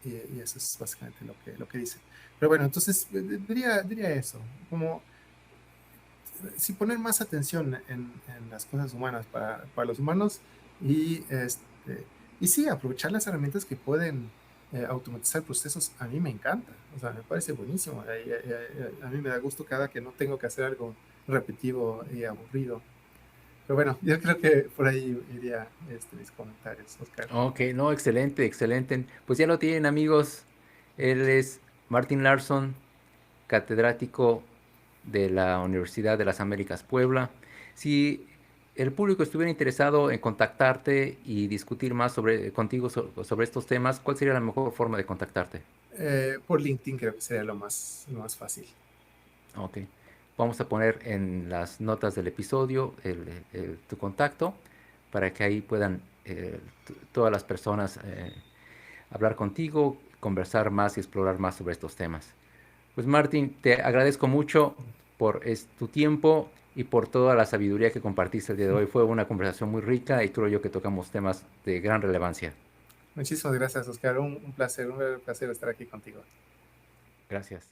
y eso es básicamente lo que dice. Pero bueno, entonces diría eso, como si poner más atención en las cosas humanas para los humanos y sí, aprovechar las herramientas que pueden automatizar procesos, a mí me encanta, o sea, me parece buenísimo. A mí me da gusto cada que no tengo que hacer algo repetitivo y aburrido. Pero bueno, yo creo que por ahí iría mis comentarios, Oscar. Ok, no, excelente, excelente. Pues ya lo tienen, amigos. Él es Martin Larson, catedrático de la Universidad de las Américas Puebla. Si el público estuviera interesado en contactarte y discutir más contigo sobre estos temas, ¿cuál sería la mejor forma de contactarte? Por LinkedIn creo que sería lo más fácil. Ok. Vamos a poner en las notas del episodio tu contacto para que ahí puedan todas las personas hablar contigo, conversar más y explorar más sobre estos temas. Pues Martín, te agradezco mucho por tu tiempo y por toda la sabiduría que compartiste el día de hoy. Fue una conversación muy rica y creo yo que tocamos temas de gran relevancia. Muchísimas gracias, Oscar. Un placer, un verdadero placer estar aquí contigo. Gracias.